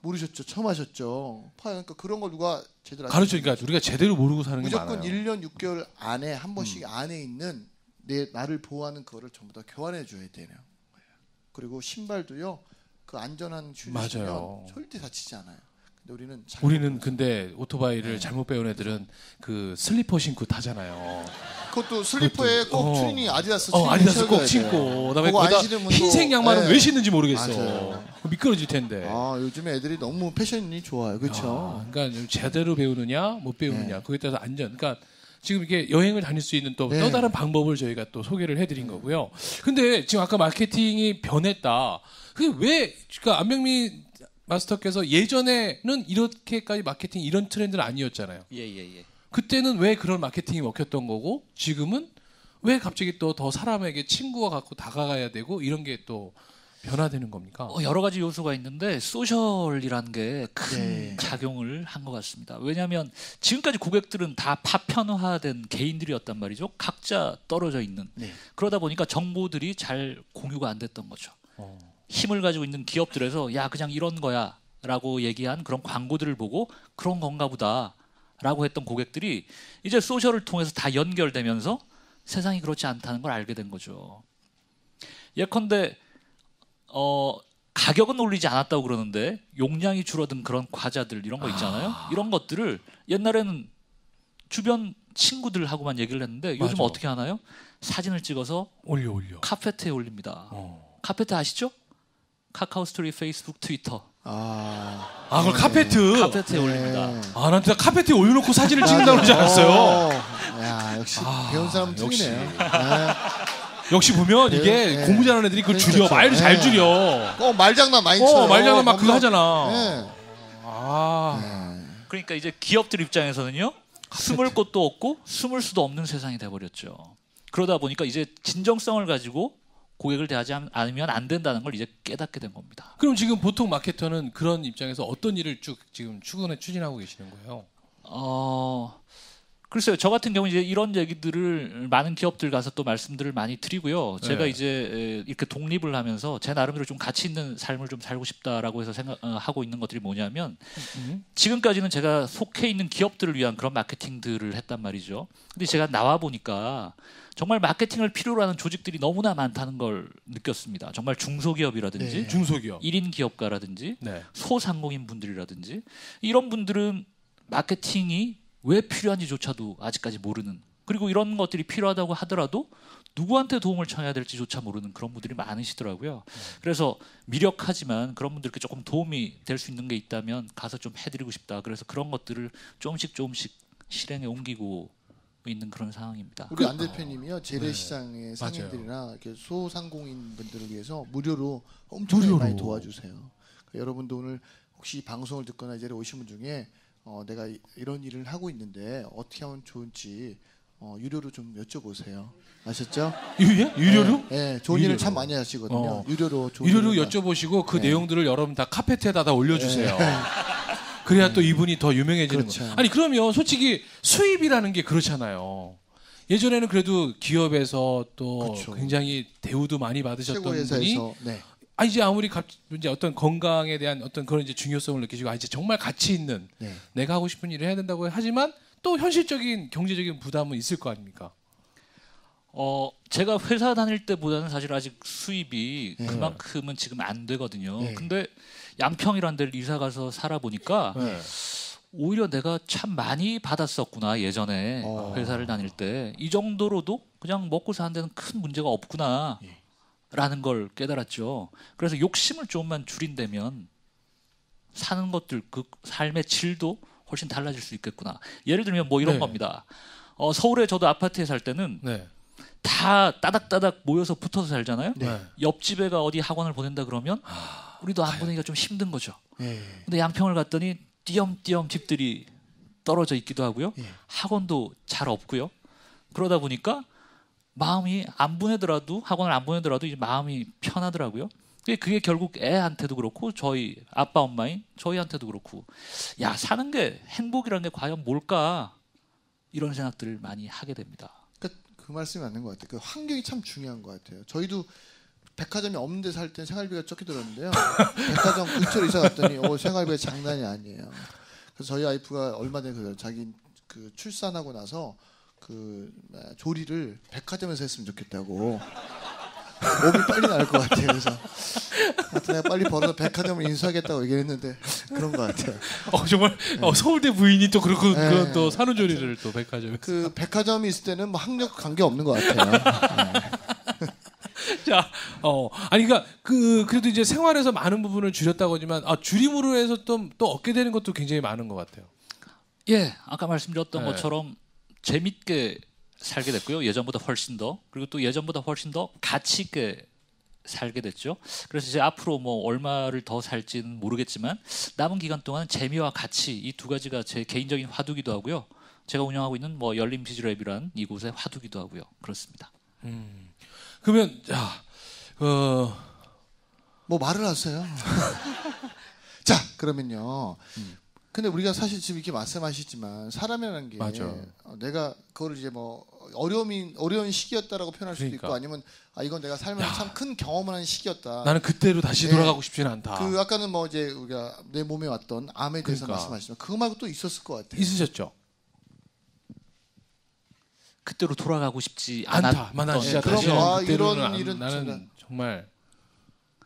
모르셨죠? 처음 하셨죠? 그러니까 그런 걸 누가 제대로 가르쳐니까 우리가 제대로 모르고 사는 게 무조건 많아요. 1년 6개월 안에 한 번씩 안에 있는 나를 보호하는 거를 전부 다 교환해 줘야 되네요. 그리고 신발도요. 그 안전한 슈즈면 절대 다치지 않아요. 근데 우리는 근데 오토바이를 잘못 배운 애들은 그 슬리퍼 신고 타잖아요. 그것도 슬리퍼에 꼭 트레이닝 아디다스 아디다스 꼭 신고 그다음에 거기다 흰색 양말은 왜 신는지 모르겠어. 맞아요. 미끄러질 텐데. 요즘에 애들이 너무 패션이 좋아요. 그렇죠? 그러니까 제대로 배우느냐 못 배우느냐 그거에 따라서 안전. 그러니까 지금 이렇게 여행을 다닐 수 있는 또 다른 방법을 저희가 또 소개를 해드린 거고요. 근데 지금 아까 마케팅이 변했다. 그게 왜? 그러니까 안병민 마스터께서 예전에는 이렇게까지 마케팅 이런 트렌드는 아니었잖아요. 예. 그때는 왜 그런 마케팅이 먹혔던 거고 지금은 왜 갑자기 또 더 사람에게 친구가 갖고 다가가야 되고 이런 게 또 변화되는 겁니까? 여러 가지 요소가 있는데 소셜이라는 게 큰 네. 작용을 한 것 같습니다. 왜냐하면 지금까지 고객들은 다 파편화된 개인들이었단 말이죠. 각자 떨어져 있는. 네. 그러다 보니까 정보들이 잘 공유가 안 됐던 거죠. 어. 힘을 가지고 있는 기업들에서 야 그냥 이런 거야 라고 얘기한 그런 광고들을 보고 그런 건가 보다 라고 했던 고객들이 이제 소셜을 통해서 다 연결되면서 세상이 그렇지 않다는 걸 알게 된 거죠. 예컨대 가격은 올리지 않았다고 그러는데 용량이 줄어든 그런 과자들 이런 거 있잖아요. 이런 것들을 옛날에는 주변 친구들하고만 얘기를 했는데 요즘 맞아. 어떻게 하나요? 사진을 찍어서 올려. 카페트에 올립니다. 카페트 아시죠? 카카오 스토리, 페이스북, 트위터. 그걸 카페트. 카페트에 올립니다. 난 진짜 카페트에 올려놓고 사진을 찍는다고 그러지 않았어요. 야, 역시 배운 사람은 역시. 틀리네요. 역시 보면 이게 네. 공부 잘하는 애들이 그걸 줄여. 그렇죠. 말도 잘 네. 줄여. 말장난 많이 쳐요. 말장난 막 그거 네. 하잖아. 그러니까 이제 기업들 입장에서는요. 숨을 곳도 없고 숨을 수도 없는 세상이 돼버렸죠. 그러다 보니까 이제 진정성을 가지고 고객을 대하지 않으면 안 된다는 걸 이제 깨닫게 된 겁니다. 그럼 지금 보통 마케터는 그런 입장에서 어떤 일을 쭉 지금 추진하고 계시는 거예요? 글쎄요. 저 같은 경우 이제 이런 얘기들을 많은 기업들 가서 또 말씀들을 많이 드리고요. 제가 네. 이제 이렇게 독립을 하면서 제 나름대로 좀 가치 있는 삶을 좀 살고 싶다라고 해서 생각하고 있는 것들이 뭐냐면 지금까지는 제가 속해 있는 기업들을 위한 그런 마케팅들을 했단 말이죠. 근데 제가 나와 보니까 정말 마케팅을 필요로 하는 조직들이 너무나 많다는 걸 느꼈습니다. 정말 중소기업이라든지 네. 중소기업. 1인 기업가라든지 네. 소상공인 분들이라든지 이런 분들은 마케팅이 왜 필요한지조차도 아직까지 모르는, 그리고 이런 것들이 필요하다고 하더라도 누구한테 도움을 청해야 될지조차 모르는 그런 분들이 많으시더라고요. 그래서 미력하지만 그런 분들께 조금 도움이 될 수 있는 게 있다면 가서 좀 해드리고 싶다. 그래서 그런 것들을 조금씩 실행에 옮기고 있는 그런 상황입니다. 우리 안 대표님이요 재래시장의 맞아요. 상인들이나 이렇게 소상공인 분들을 위해서 무료로 엄청 많이 도와주세요. 여러분도 오늘 혹시 방송을 듣거나 이 자리에 오신 분 중에 내가 이런 일을 하고 있는데 어떻게 하면 좋은지 유료로 좀 여쭤보세요. 아셨죠? 유료로? 네, 좋은 일을 참 많이 하시거든요. 유료로 여쭤보시고 그 내용들을 여러분 다 카페트에다 올려주세요. 그래야 또 이분이 더 유명해지는 그렇죠. 거예요. 아니 그러면 솔직히 수입이라는 게 그렇잖아요. 예전에는 그래도 기업에서 또 그렇죠. 굉장히 대우도 많이 받으셨던 최고 분이 회사에서 이제 아무리 이제 어떤 건강에 대한 어떤 그런 이제 중요성을 느끼시고 이제 정말 가치 있는 내가 하고 싶은 일을 해야 된다고 하지만 또 현실적인 경제적인 부담은 있을 거 아닙니까? 제가 회사 다닐 때보다는 사실 아직 수입이 그만큼은 지금 안 되거든요. 근데 양평이라는 데를 이사 가서 살아보니까 오히려 내가 참 많이 받았었구나 예전에 회사를 다닐 때. 이 정도로도 그냥 먹고 사는 데는 큰 문제가 없구나 라는 걸 깨달았죠. 그래서 욕심을 조금만 줄인다면 사는 것들, 그 삶의 질도 훨씬 달라질 수 있겠구나. 예를 들면 뭐 이런 겁니다. 서울에 저도 아파트에 살 때는 다 따닥따닥 모여서 붙어서 살잖아요. 옆집 애가 어디 학원을 보낸다 그러면 우리도 안 보내기가 좀 힘든 거죠. 근데 양평을 갔더니 띄엄띄엄 집들이 떨어져 있기도 하고요. 학원도 잘 없고요. 그러다 보니까 마음이 안 보내더라도, 학원을 안 보내더라도 이제 마음이 편하더라고요. 그게 결국 애한테도 그렇고 저희 아빠 엄마인 저희한테도 그렇고, 야 사는 게 행복이라는 게 과연 뭘까, 이런 생각들을 많이 하게 됩니다. 그 말씀이 맞는 것 같아요. 그 환경이 참 중요한 것 같아요. 저희도 백화점이 없는 데 살 땐 생활비가 적게 들었는데요. 백화점 근처로 이사 갔더니 생활비가 장난이 아니에요. 그래서 저희 와이프가 얼마 전에 자기 그 출산하고 나서 그 조리를 백화점에서 했으면 좋겠다고. 몸이 빨리 나을 것 같아요. 그래서 하여튼 내가 빨리 벌어서 백화점을 인수하겠다고 얘기했는데 그런 것 같아요. 정말 서울대 부인이 또 그렇고 그런 또 산후조리를 또 백화점에서. 그 백화점이 있을 때는 뭐 학력 관계 없는 것 같아요. 자, 아니 그러니까 그래도 이제 생활에서 많은 부분을 줄였다고 하지만 줄임으로 해서 또 얻게 되는 것도 굉장히 많은 것 같아요. 예, 아까 말씀드렸던 것처럼 재밌게 살게 됐고요. 예전보다 훨씬 더. 그리고 또 예전보다 훨씬 더 가치 있게 살게 됐죠. 그래서 이제 앞으로 뭐 얼마를 더 살지는 모르겠지만 남은 기간 동안 재미와 가치, 이 두 가지가 제 개인적인 화두기도 하고요. 제가 운영하고 있는 뭐 열린 비즈랩이라는 이곳의 화두기도 하고요. 그렇습니다. 그러면 뭐 말을 하세요. 자, 그러면요. 근데 우리가 사실 지금 이렇게 말씀하시지만 사람이라는 게 맞아. 내가 그걸 이제 뭐 어려운 시기였다라고 표현할 수도 그러니까. 있고 아니면 이건 내가 살면서 참 큰 경험을 한 시기였다. 나는 그때로 다시 네. 돌아가고 싶지는 않다. 그 아까는 뭐 이제 우리가 내 몸에 왔던 암에 대해서 그러니까. 말씀하시지만 그거 말고 또 있었을 것 같아요. 있으셨죠? 그때로 돌아가고 싶지 않다. 나 않았던. 진짜 그런 다시 거, 그때로는 이런 안- 일은 나는 정말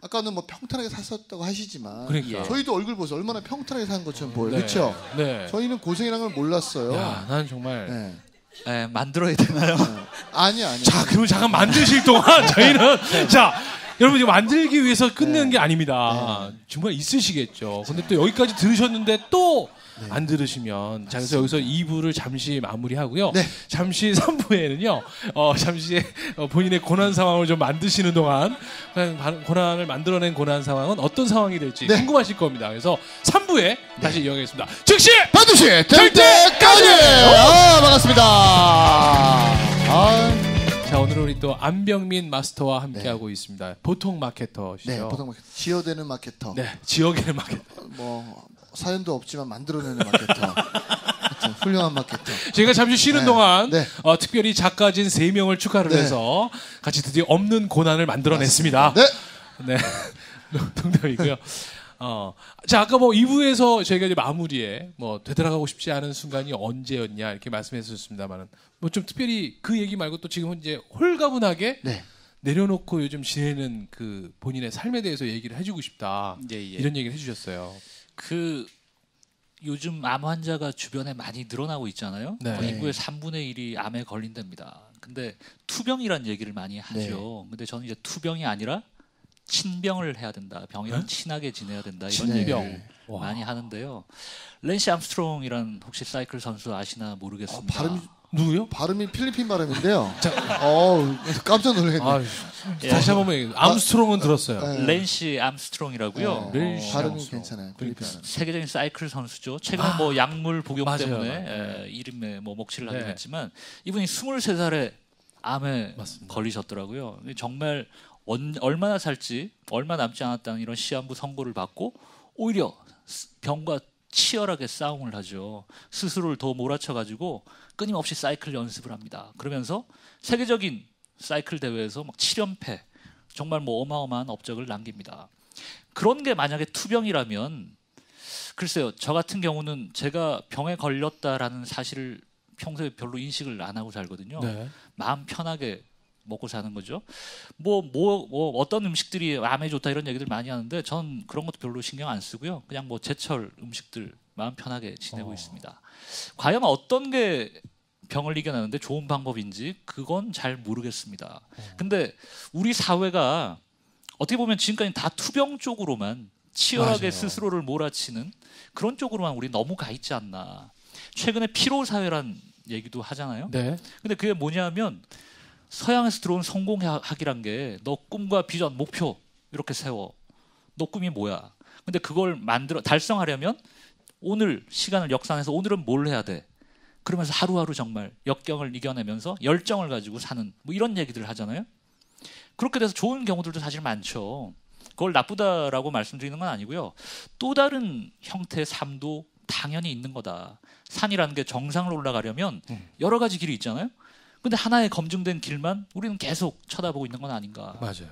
아까는 뭐 평탄하게 샀었다고 하시지만 그러니까. 저희도 얼굴 보세요. 얼마나 평탄하게 산 것처럼 보여요. 네. 그렇죠? 네. 저희는 고생이라는 걸 몰랐어요. 야, 나는 정말 네. 예, 만들어야 되나요? 아니야. 자, 그럼 잠깐 만드실 동안 저희는 자, 여러분 지금 만들기 위해서 끝내는 게 아닙니다. 정말 있으시겠죠. 근데 또 여기까지 들으셨는데 또 안 들으시면 자, 그래서 여기서 2부를 잠시 마무리하고요. 네. 잠시 3부에는요. 잠시 본인의 고난 상황을 좀 만드시는 동안 고난을 만들어낸 고난 상황은 어떤 상황이 될지 네. 궁금하실 겁니다. 그래서 3부에 다시 이어가겠습니다. 즉시 반드시 될 때까지. 반갑습니다. 자, 오늘 우리 또 안병민 마스터와 함께하고 있습니다. 보통 마케터시죠? 네, 보통 마케터. 지어대는 마케터. 네, 지역의 마케터. 뭐 사연도 없지만 만들어내는 마케터. 하여튼 훌륭한 마케터. 저희가 잠시 쉬는 네. 동안 네. 특별히 작가진 3명을 추가를 네. 해서 같이 드디어 없는 고난을 만들어냈습니다. 네. 네. 농담이고요. 자, 아까 뭐 2부에서 저희가 이제 마무리에 뭐 되돌아가고 싶지 않은 순간이 언제였냐 이렇게 말씀했었습니다만은 뭐 좀 특별히 그 얘기 말고 또 지금 이제 홀가분하게 네. 내려놓고 요즘 지내는 그 본인의 삶에 대해서 얘기를 해주고 싶다. 예, 예. 이런 얘기를 해주셨어요. 그 요즘 암 환자가 주변에 많이 늘어나고 있잖아요. 네. 인구의 3분의 1이 암에 걸린답니다. 근데 투병이란 얘기를 많이 하죠. 근데 저는 이제 투병이 아니라 친병을 해야 된다. 병이랑 네? 친하게 지내야 된다. 이런 친병. 얘기를 와. 많이 하는데요. 랜시 암스트롱이란 혹시 사이클 선수 아시나 모르겠습니다. 발음이 누구요? 발음이 필리핀 발음인데요. 깜짝 놀랐네. 아, 다시 한 번만 얘기해. 암스트롱은 들었어요. 네. 랜시 암스트롱이라고요. 랜시 발음이 암스트롱. 괜찮아요. 필리핀 발음. 세계적인 사이클 선수죠. 최근에 뭐 약물 복용 맞아요, 때문에 맞아요. 이름에 뭐 목치를 하긴 네. 했지만 이분이 23살에 암에 맞습니다. 걸리셨더라고요. 정말 얼마나 살지 얼마 남지 않았다는 이런 시한부 선고를 받고 오히려 병과 치열하게 싸움을 하죠. 스스로를 더 몰아쳐가지고 끊임없이 사이클 연습을 합니다. 그러면서 세계적인 사이클 대회에서 막 7연패 정말 뭐 어마어마한 업적을 남깁니다. 그런 게 만약에 투병이라면 글쎄요. 저 같은 경우는 제가 병에 걸렸다라는 사실을 평소에 별로 인식을 안 하고 살거든요. 네. 마음 편하게 먹고 사는 거죠. 뭐 어떤 음식들이 암에 좋다 이런 얘기들 많이 하는데 전 그런 것도 별로 신경 안 쓰고요. 그냥 뭐 제철 음식들 마음 편하게 지내고 있습니다. 과연 어떤 게 병을 이겨내는데 좋은 방법인지 그건 잘 모르겠습니다. 근데 우리 사회가 어떻게 보면 지금까지 다 투병 쪽으로만 치열하게 맞아요. 스스로를 몰아치는 그런 쪽으로만 우리 너무 가 있지 않나. 최근에 피로 사회란 얘기도 하잖아요. 네. 근데 그게 뭐냐면 서양에서 들어온 성공학이란 게 너 꿈과 비전, 목표 이렇게 세워. 너 꿈이 뭐야? 근데 그걸 달성하려면 오늘 시간을 역산해서 오늘은 뭘 해야 돼? 그러면서 하루하루 정말 역경을 이겨내면서 열정을 가지고 사는 뭐 이런 얘기들을 하잖아요. 그렇게 돼서 좋은 경우들도 사실 많죠. 그걸 나쁘다라고 말씀드리는 건 아니고요. 또 다른 형태의 삶도 당연히 있는 거다. 산이라는 게 정상으로 올라가려면 여러 가지 길이 있잖아요. 근데 하나의 검증된 길만 우리는 계속 쳐다보고 있는 건 아닌가. 맞아요.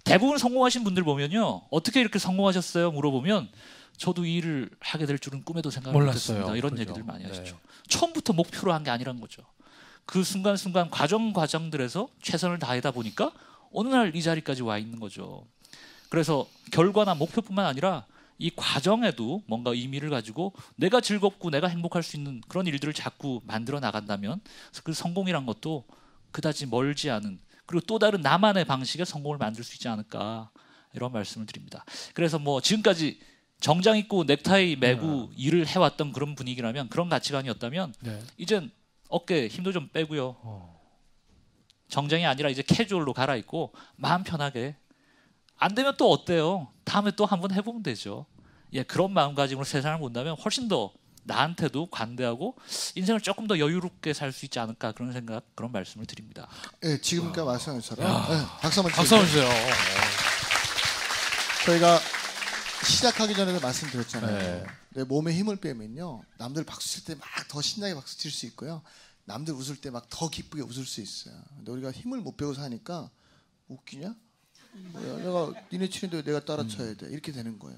대부분 성공하신 분들 보면요. 어떻게 이렇게 성공하셨어요? 물어보면 저도 이 일을 하게 될 줄은 꿈에도 생각 몰랐어요. 못했습니다. 이런 그죠. 얘기들 많이 하시죠. 네. 처음부터 목표로 한 게 아니란 거죠. 그 순간순간 과정들에서 최선을 다하다 보니까 어느 날 이 자리까지 와 있는 거죠. 그래서 결과나 목표뿐만 아니라 이 과정에도 뭔가 의미를 가지고 내가 즐겁고 내가 행복할 수 있는 그런 일들을 자꾸 만들어 나간다면 그 성공이란 것도 그다지 멀지 않은 그리고 또 다른 나만의 방식의 성공을 만들 수 있지 않을까 이런 말씀을 드립니다. 그래서 뭐 지금까지 정장 입고 넥타이 매고 일을 해왔던 그런 분위기라면 그런 가치관이었다면 네. 이젠 어깨에 힘도 좀 빼고요. 정장이 아니라 이제 캐주얼로 갈아입고 마음 편하게 안 되면 또 어때요? 다음에 또 한번 해보면 되죠. 예, 그런 마음가짐으로 세상을 본다면 훨씬 더 나한테도 관대하고 인생을 조금 더 여유롭게 살 수 있지 않을까 그런 생각, 그런 말씀을 드립니다. 네, 지금까지 말씀하신 것처럼 박수 한번 박수 한번 주세요. 저희가 시작하기 전에도 말씀드렸잖아요. 네. 내 몸에 힘을 빼면요, 남들 박수 칠 때 막 더 신나게 박수 칠 수 있고요, 남들 웃을 때 막 더 기쁘게 웃을 수 있어요. 근데 우리가 힘을 못 빼고 사니까 웃기냐? 뭐야, 내가 니네 치는데 내가 따라 쳐야 돼. 이렇게 되는 거예요.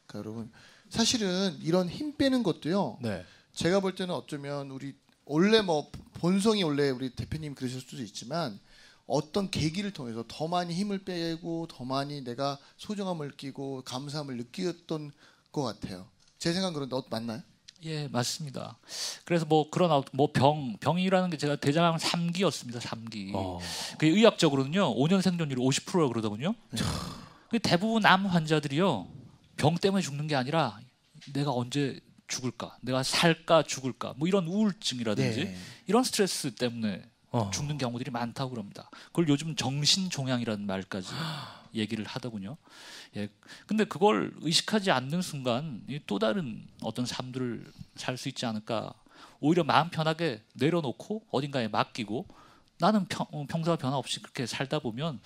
그러니까 여러분, 사실은 이런 힘 빼는 것도요. 네. 제가 볼 때는 어쩌면 우리 원래 뭐 본성이 원래 우리 대표님 그러실 수도 있지만 어떤 계기를 통해서 더 많이 힘을 빼고 더 많이 내가 소중함을 느끼고 감사함을 느꼈던 것 같아요. 제 생각은 그런데 맞나요? 예, 맞습니다. 그래서 뭐 그런 뭐 병이라는 게 제가 대장암 3기였습니다. 3기. 그 의학적으로는요, 5년 생존율이 50%라고 그러더군요. 대부분 암 환자들이요, 병 때문에 죽는 게 아니라 내가 언제 죽을까, 내가 살까 죽을까, 뭐 이런 우울증이라든지 네. 이런 스트레스 때문에 죽는 경우들이 많다고 그럽니다. 그걸 요즘 정신종양이라는 말까지 얘기를 하더군요. 예, 근데 그걸 의식하지 않는 순간 또 다른 어떤 삶들을 살 수 있지 않을까. 오히려 마음 편하게 내려놓고 어딘가에 맡기고 나는 평소와 변화 없이 그렇게 살다 보면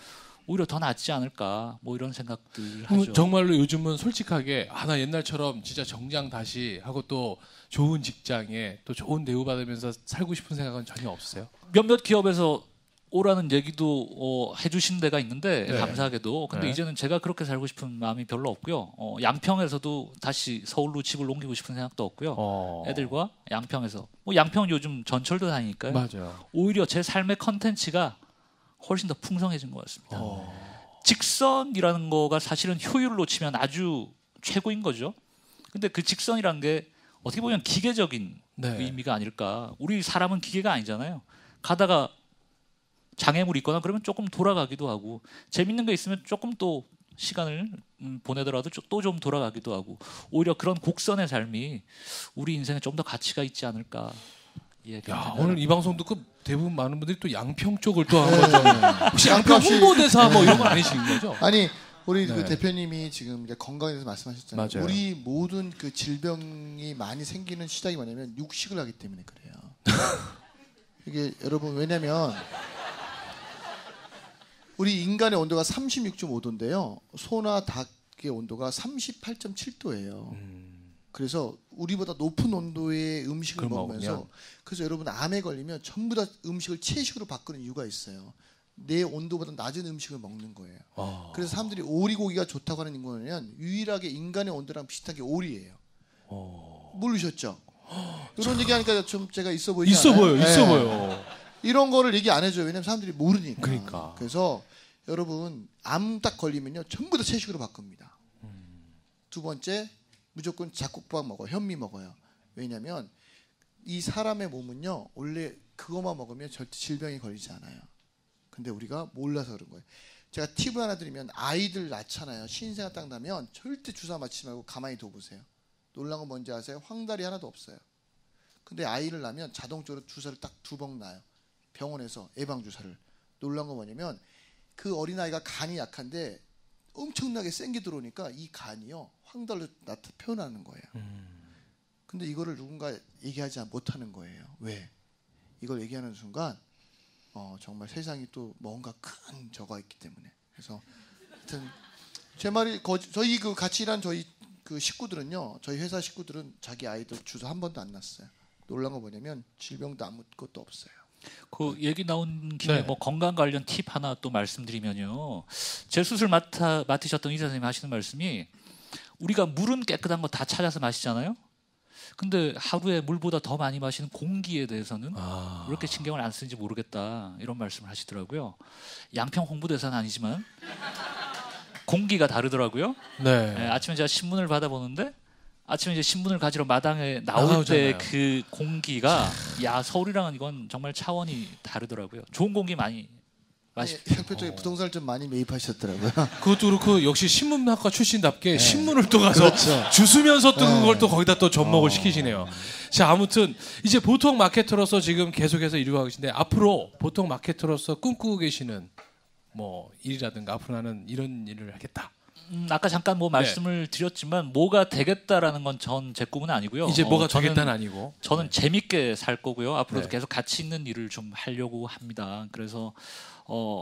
오히려 더 낫지 않을까. 뭐 이런 생각들 하죠. 정말로 요즘은 솔직하게 나 옛날처럼 진짜 정장 다시 하고 또 좋은 직장에 또 좋은 대우 받으면서 살고 싶은 생각은 전혀 없으세요? 몇몇 기업에서 오라는 얘기도 해주신 데가 있는데 네. 감사하게도. 근데 네. 이제는 제가 그렇게 살고 싶은 마음이 별로 없고요. 양평에서도 다시 서울로 집을 옮기고 싶은 생각도 없고요. 애들과 양평에서, 뭐 양평은 요즘 전철도 다니니까요. 맞아요. 오히려 제 삶의 컨텐츠가 훨씬 더 풍성해진 것 같습니다. 직선이라는 거가 사실은 효율로 치면 아주 최고인 거죠. 근데 그 직선이라는 게 어떻게 보면 기계적인 네. 그 의미가 아닐까. 우리 사람은 기계가 아니잖아요. 가다가 장애물이 있거나 그러면 조금 돌아가기도 하고, 재밌는 게 있으면 조금 또 시간을 보내더라도 또 좀 돌아가기도 하고, 오히려 그런 곡선의 삶이 우리 인생에 좀 더 가치가 있지 않을까. 예, 야, 오늘 이 방송 듣고 대부분 많은 분들이 또 양평 쪽을 또 한번 혹시 양평 양평시- 홍보대사 뭐 이런 건 아니신 거죠? 아니, 우리 네. 그 대표님이 지금 이제 건강에 대해서 말씀하셨잖아요. 맞아요. 우리 모든 그 질병이 많이 생기는 시작이 뭐냐면 육식을 하기 때문에 그래요. 이게 여러분, 왜냐면 우리 인간의 온도가 36.5도인데요. 소나 닭의 온도가 38.7도예요. 그래서 우리보다 높은 온도의 음식을 그걸 먹으면서 먹으면? 그래서 여러분, 암에 걸리면 전부 다 음식을 채식으로 바꾸는 이유가 있어요. 내 온도보다 낮은 음식을 먹는 거예요. 그래서 사람들이 오리고기가 좋다고 하는 이유는 유일하게 인간의 온도랑 비슷한 게 오리예요. 모르셨죠? 이런 얘기하니까 좀 제가 있어 보이지 있어 않아요? 보여, 네. 있어 보여. 이런 거를 얘기 안 해줘요. 왜냐면 사람들이 모르니까. 그러니까. 그래서 여러분, 암 딱 걸리면요, 전부 다 채식으로 바꿉니다. 두 번째, 무조건 잡곡밥 먹어요. 현미 먹어요. 왜냐면 이 사람의 몸은요, 원래 그것만 먹으면 절대 질병에 걸리지 않아요. 근데 우리가 몰라서 그런 거예요. 제가 팁을 하나 드리면, 아이들 낳잖아요. 신생아 딱 나면 절대 주사 맞지 말고 가만히 둬보세요. 놀란 건 뭔지 아세요? 황달이 하나도 없어요. 근데 아이를 낳으면 자동적으로 주사를 딱 2번 놔요. 병원에서 예방주사를. 놀란 건 뭐냐면, 그 어린아이가 간이 약한데 엄청나게 센 게 들어오니까 이 간이요, 황달로 표현하는 거예요. 근데 이거를 누군가 얘기하지 못하는 거예요. 왜? 이걸 얘기하는 순간 정말 세상이 또 뭔가 큰 저가 있기 때문에. 그래서 하여튼 제 말이 저희 그 같이 일한 저희 그 식구들은요, 저희 회사 식구들은 자기 아이들 주사 한 번도 안 놨어요. 놀란 거 뭐냐면 질병도 아무것도 없어요. 그 얘기 나온 김에 네. 뭐 건강 관련 팁 하나 또 말씀드리면요. 제 수술 맡으셨던 의사 선생님이 하시는 말씀이, 우리가 물은 깨끗한 거 다 찾아서 마시잖아요. 근데 하루에 물보다 더 많이 마시는 공기에 대해서는 왜 이렇게 신경을 안 쓰는지 모르겠다, 이런 말씀을 하시더라고요. 양평 홍보대사는 아니지만 공기가 다르더라고요. 네. 예, 아침에 제가 신문을 받아보는데, 아침에 이제 신문을 가지러 마당에 나올 나오잖아요. 때 그 공기가, 야, 서울이랑은 이건 정말 차원이 다르더라고요. 좋은 공기 많이 마십시오. 형표 쪽에 부동산을 좀 많이 매입하셨더라고요. 그것도 그렇고 역시 신문학과 출신답게 신문을 또 가서 그렇죠. 주스면서 또 그걸 또 거기다 또 접목을 시키시네요. 자, 아무튼 이제 보통 마케터로서 지금 계속해서 이루고 계신데, 앞으로 보통 마케터로서 꿈꾸고 계시는 뭐 일이라든가 앞으로 나는 이런 일을 하겠다. 아까 잠깐 뭐 말씀을 드렸지만 뭐가 되겠다라는 건 제 꿈은 아니고요. 이제 뭐가 되겠다는 아니고. 저는 재밌게 살 거고요. 앞으로도 네. 계속 가치 있는 일을 좀 하려고 합니다. 그래서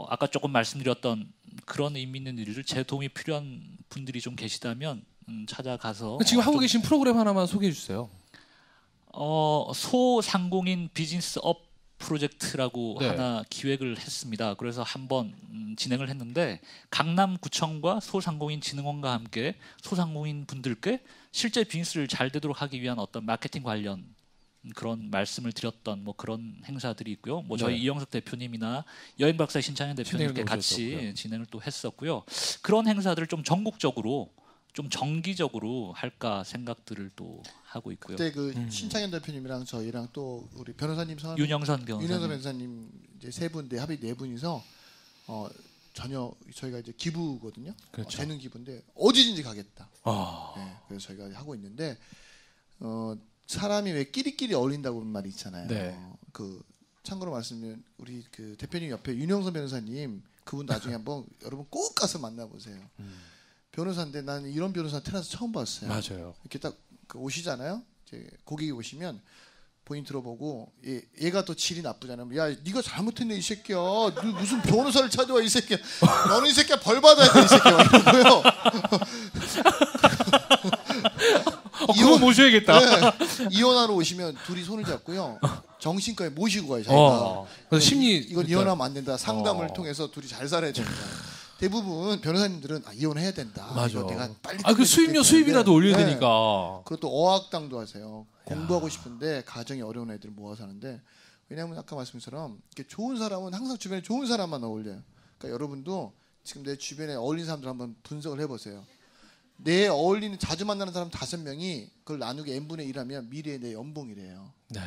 아까 조금 말씀드렸던 그런 의미 있는 일을 제 도움이 필요한 분들이 좀 계시다면 찾아가서 지금 하고 계신 프로그램 하나만 소개해 주세요. 소상공인 비즈니스 업 프로젝트라고 네. 하나 기획을 했습니다. 그래서 한번 진행을 했는데 강남구청과 소상공인진흥원과 함께 소상공인 분들께 실제 비즈니스를 잘 되도록 하기 위한 어떤 마케팅 관련 그런 말씀을 드렸던 뭐 그런 행사들이 있고요. 뭐 저희 네. 이영석 대표님이나 여행박사의 신창현 대표님께 진행을 같이 오셨었고요. 진행을 또 했었고요. 그런 행사들을 좀 전국적으로 좀 정기적으로 할까 생각들을 또 하고 있고요. 그때 그 신창현 대표님이랑 저희랑 또 우리 변호사님 성 윤영선 변호사님. 변호사님 이제 세 분, 합의 네 분이서 전혀 저희가 이제 기부거든요. 그렇죠. 재능 기부인데 어디든지 가겠다. 아, 네, 그래서 저희가 하고 있는데 사람이 왜 끼리끼리 어울린다고 하는 말이 있잖아요. 네. 그 참고로 말씀드리면 우리 그 대표님 옆에 윤영선 변호사님 그분 나중에 한번 여러분 꼭 가서 만나보세요. 변호사인데 나는 이런 변호사 태어나서 처음 봤어요. 맞아요. 이렇게 딱 오시잖아요. 이제 고객이 오시면 본인 들어보고 얘가 또 질이 나쁘잖아요. 야, 네가 잘못했네 이 새끼야. 너 무슨 변호사를 찾아와 이 새끼야. 너는 이 새끼야 벌 받아야 돼 이 새끼야. 이러고요. 그거 모셔야겠다. 네, 이혼하러 오시면 둘이 손을 잡고요. 정신과에 모시고 가요. 자기가. 그래서 심리 이건 이혼하면 안 된다. 상담을 어. 통해서 둘이 잘 살아야 된다. 대부분 변호사님들은 이혼해야 된다. 맞아. 이거 내가 빨리 그 수입료 수입이라도 올려야 네. 되니까. 그것도 어학당도 하세요. 공부하고 싶은데 가정이 어려운 애들 모아서 하는데 왜냐하면 아까 말씀처럼 이렇게 좋은 사람은 항상 주변에 좋은 사람만 어울려요. 그러니까 여러분도 지금 내 주변에 어울리는 사람들 한번 분석을 해보세요. 내 어울리는 자주 만나는 사람 5명이 그걸 나누기 n분의 1하면 미래의 내 연봉이래요. 네.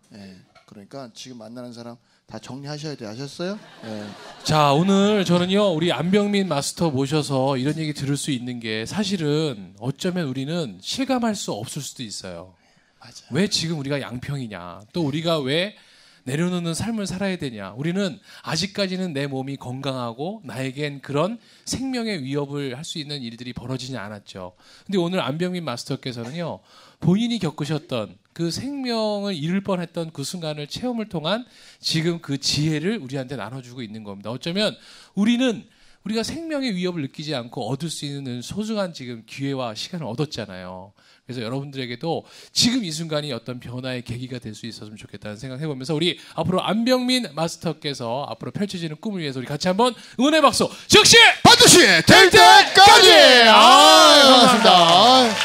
네. 그러니까 지금 만나는 사람 다 정리하셔야 돼. 아셨어요? 네. 자, 오늘 저는요 우리 안병민 마스터 모셔서 이런 얘기 들을 수 있는 게 사실은 어쩌면 우리는 실감할 수 없을 수도 있어요. 맞아요. 왜 지금 우리가 양평이냐, 또 우리가 왜 내려놓는 삶을 살아야 되냐. 우리는 아직까지는 내 몸이 건강하고 나에겐 그런 생명의 위협을 할 수 있는 일들이 벌어지지 않았죠. 근데 오늘 안병민 마스터께서는요 본인이 겪으셨던 그 생명을 잃을 뻔했던 그 순간을 체험을 통한 지금 그 지혜를 우리한테 나눠주고 있는 겁니다. 어쩌면 우리가 생명의 위협을 느끼지 않고 얻을 수 있는 소중한 지금 기회와 시간을 얻었잖아요. 그래서 여러분들에게도 지금 이 순간이 어떤 변화의 계기가 될 수 있었으면 좋겠다는 생각을 해보면서 우리 앞으로 안병민 마스터께서 앞으로 펼쳐지는 꿈을 위해서 우리 같이 한번 응원의 박수 즉시 반드시 될 때까지. 반갑습니다.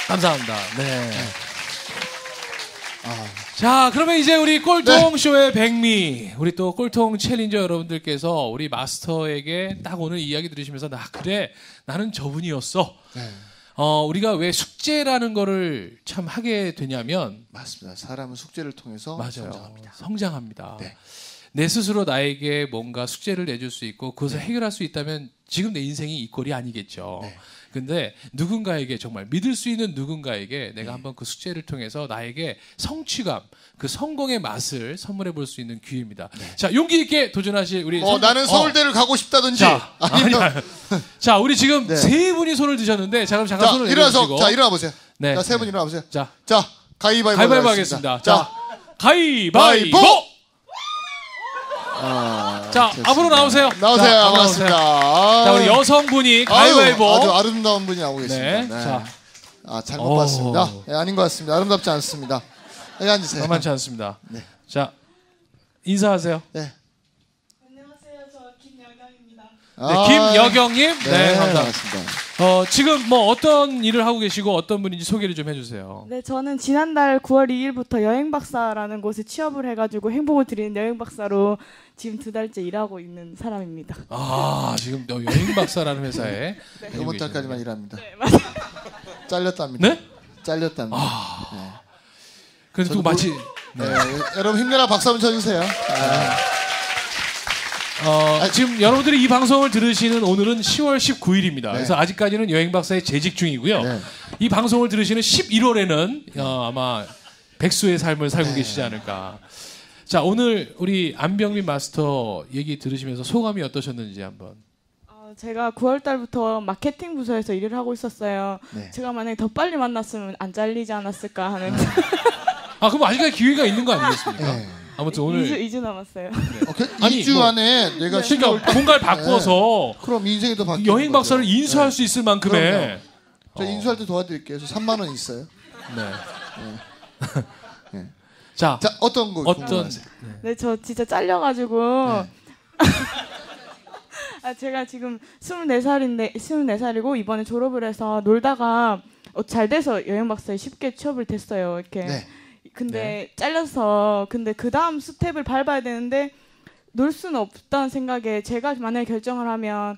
감사합니다. 네. 자, 그러면 이제 우리 꼴통쇼의 백미, 우리 또 꼴통 챌린저 여러분들께서 우리 마스터에게 딱 오늘 이야기 들으시면서 그래, 나는 저분이었어. 네. 우리가 왜 숙제라는 거를 참 하게 되냐면, 맞습니다. 사람은 숙제를 통해서 맞아요. 성장합니다. 성장합니다. 네. 내 스스로 나에게 뭔가 숙제를 내줄 수 있고 그것을 해결할 수 있다면 지금 내 인생이 이 꼴이 아니겠죠. 네. 근데 누군가에게 정말 믿을 수 있는 누군가에게 내가 한번 그 숙제를 통해서 나에게 성취감, 그 성공의 맛을 선물해 볼 수 있는 기회입니다. 자, 용기 있게 도전하실 우리 나는 서울대를 가고 싶다든지. 자, 아니면 자, 우리 지금 네. 세 분이 손을 드셨는데 자, 그럼 잠깐 자, 손을 일어나서 내려주시고 자, 일어나 보세요. 네. 자, 세 분 일어나 보세요. 자, 자, 가위바위보 가위바위보 하겠습니다. 자, 가위바위보. 바위보! 자, 좋습니다. 앞으로 나오세요. 나오세요. 자, 반갑습니다. 자, 우리 여성분이 가위바위보. 아주 아름다운 분이 나오고 계십니다. 네. 네. 자, 잘못 봤습니다. 네, 아닌 것 같습니다. 아름답지 않습니다. 여기 앉으세요. 만만치 않습니다. 네. 자, 인사하세요. 네. 안녕하세요. 저 김여경입니다. 네, 김여경님. 네, 감사합니다. 반갑습니다. 지금 뭐 어떤 일을 하고 계시고 어떤 분인지 소개를 좀 해주세요. 네, 저는 지난달 9월 2일부터 여행박사라는 곳에 취업을 해가지고 행복을 드리는 여행박사로 지금 2달째 일하고 있는 사람입니다. 지금 여행박사라는 회사에 이번 달까지만 일합니다. 네, 맞아요. 잘렸답니다. 네? 잘렸답니다. 그래도 저도 마치 네, 여러분 힘내라 박수 한번 쳐주세요. 지금 여러분들이 이 방송을 들으시는 오늘은 10월 19일입니다. 네. 그래서 아직까지는 여행박사의 재직 중이고요. 네. 이 방송을 들으시는 11월에는 아마 백수의 삶을 살고 계시지 않을까. 자, 오늘 우리 안병민 마스터 얘기 들으시면서 소감이 어떠셨는지 한번. 제가 9월 달부터 마케팅 부서에서 일을 하고 있었어요. 네. 제가 만약에 더 빨리 만났으면 안 잘리지 않았을까 하는. 그럼 아직까지 기회가 있는 거 아니겠습니까? 네. 아무튼 오늘 2주 남았어요. 아니, 2주 뭐- 안에 내가 그러니까 뭔가를 바꾸어서 그럼 인생이 더 바뀌는 여행 박사를 거죠. 인수할 네. 수 있을 만큼의 그럼요. 저 인수할 때 도와드릴게요. 그래서 3만 원 있어요. 네. 자, 자, 어떤 거 어떤 궁금하세요? 네, 저 진짜 잘려가지고. 네. 제가 지금 24살이고 이번에 졸업을 해서 놀다가 잘 돼서 여행 박사에 쉽게 취업을 됐어요. 이렇게. 네. 근데 잘려서 근데 그 다음 스텝을 밟아야 되는데 놀 수는 없다는 생각에 제가 만약에 결정을 하면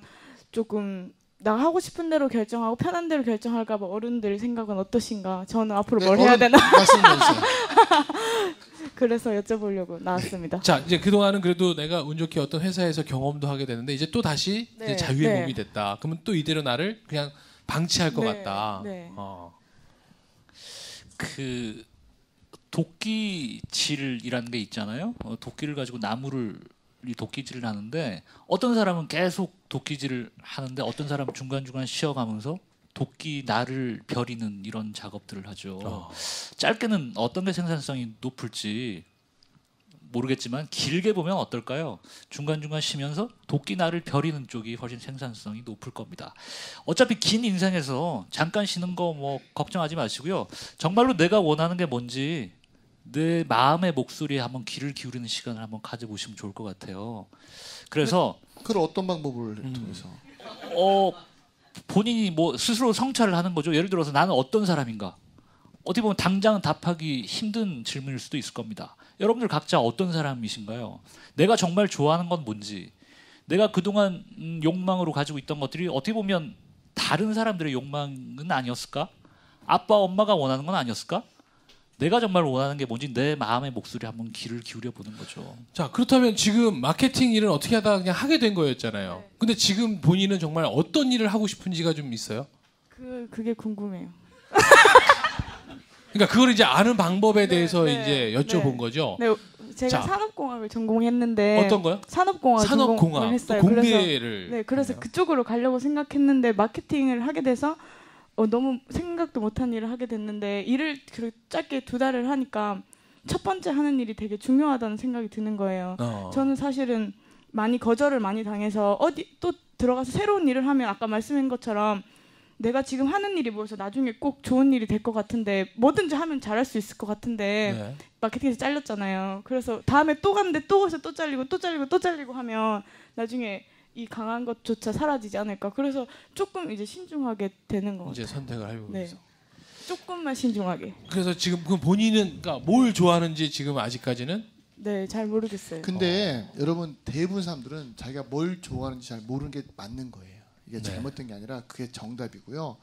조금 나 하고 싶은 대로 결정하고 편한 대로 결정할까 봐 어른들 생각은 어떠신가? 저는 앞으로 뭘 해야 되나? 말씀해주세요. 그래서 여쭤보려고 나왔습니다. 자, 이제 그동안은 그래도 내가 운 좋게 어떤 회사에서 경험도 하게 되는데 이제 또 다시 네, 이제 자유의 네. 몸이 됐다. 그러면 또 이대로 나를 그냥 방치할 것 네, 같다. 네. 그 도끼질이라는 게 있잖아요. 도끼를 가지고 나무를 이 도끼질을 하는데 어떤 사람은 계속 도끼질을 하는데 어떤 사람은 중간중간 쉬어가면서 도끼 날을 벼리는 이런 작업들을 하죠. 짧게는 어떤 게 생산성이 높을지 모르겠지만 길게 보면 어떨까요? 중간중간 쉬면서 도끼 날을 벼리는 쪽이 훨씬 생산성이 높을 겁니다. 어차피 긴 인생에서 잠깐 쉬는 거 뭐 걱정하지 마시고요. 정말로 내가 원하는 게 뭔지 내 마음의 목소리에 한번 귀를 기울이는 시간을 한번 가져보시면 좋을 것 같아요. 그래서 그걸 어떤 방법을 통해서? 본인이 뭐 스스로 성찰을 하는 거죠. 예를 들어서 나는 어떤 사람인가? 어떻게 보면 당장 답하기 힘든 질문일 수도 있을 겁니다. 여러분들 각자 어떤 사람이신가요? 내가 정말 좋아하는 건 뭔지, 내가 그동안 욕망으로 가지고 있던 것들이 어떻게 보면 다른 사람들의 욕망은 아니었을까? 아빠, 엄마가 원하는 건 아니었을까? 내가 정말 원하는 게 뭔지 내 마음의 목소리에 한번 귀를 기울여 보는 거죠. 자, 그렇다면 지금 마케팅 일은 어떻게 하다가 그냥 하게 된 거였잖아요. 네. 근데 지금 본인은 정말 어떤 일을 하고 싶은지가 좀 있어요? 그게 궁금해요. 그러니까 그걸 이제 아는 방법에 대해서 네, 이제 여쭤본 네. 거죠. 네, 제가 자. 산업공학을 전공했는데 어떤 거요? 산업공학을 산업공학, 했어요. 공대를. 그래서 했네요. 그쪽으로 가려고 생각했는데 마케팅을 하게 돼서 너무 생각도 못한 일을 하게 됐는데 일을 짧게 2달을 하니까 첫 번째 하는 일이 되게 중요하다는 생각이 드는 거예요. 저는 사실은 많이 거절을 많이 당해서 어디 또 들어가서 새로운 일을 하면 아까 말씀한 것처럼 내가 지금 하는 일이 뭐여서 나중에 꼭 좋은 일이 될 것 같은데 뭐든지 하면 잘할 수 있을 것 같은데 네. 마케팅에서 잘렸잖아요. 그래서 다음에 또 갔는데 또 거기서 또 잘리고 또 잘리고 또 잘리고 하면 나중에 이 강한 것조차 사라지지 않을까. 그래서 조금 이제 신중하게 되는 것 같아요. 이제 선택을 하고 네. 있어. 조금만 신중하게. 그래서 지금 그 본인은 그러니까 뭘 좋아하는지 지금 아직까지는 네, 잘 모르겠어요. 근데 여러분 대부분 사람들은 자기가 뭘 좋아하는지 잘 모르는 게 맞는 거예요. 이게 네. 잘못된 게 아니라 그게 정답이고요.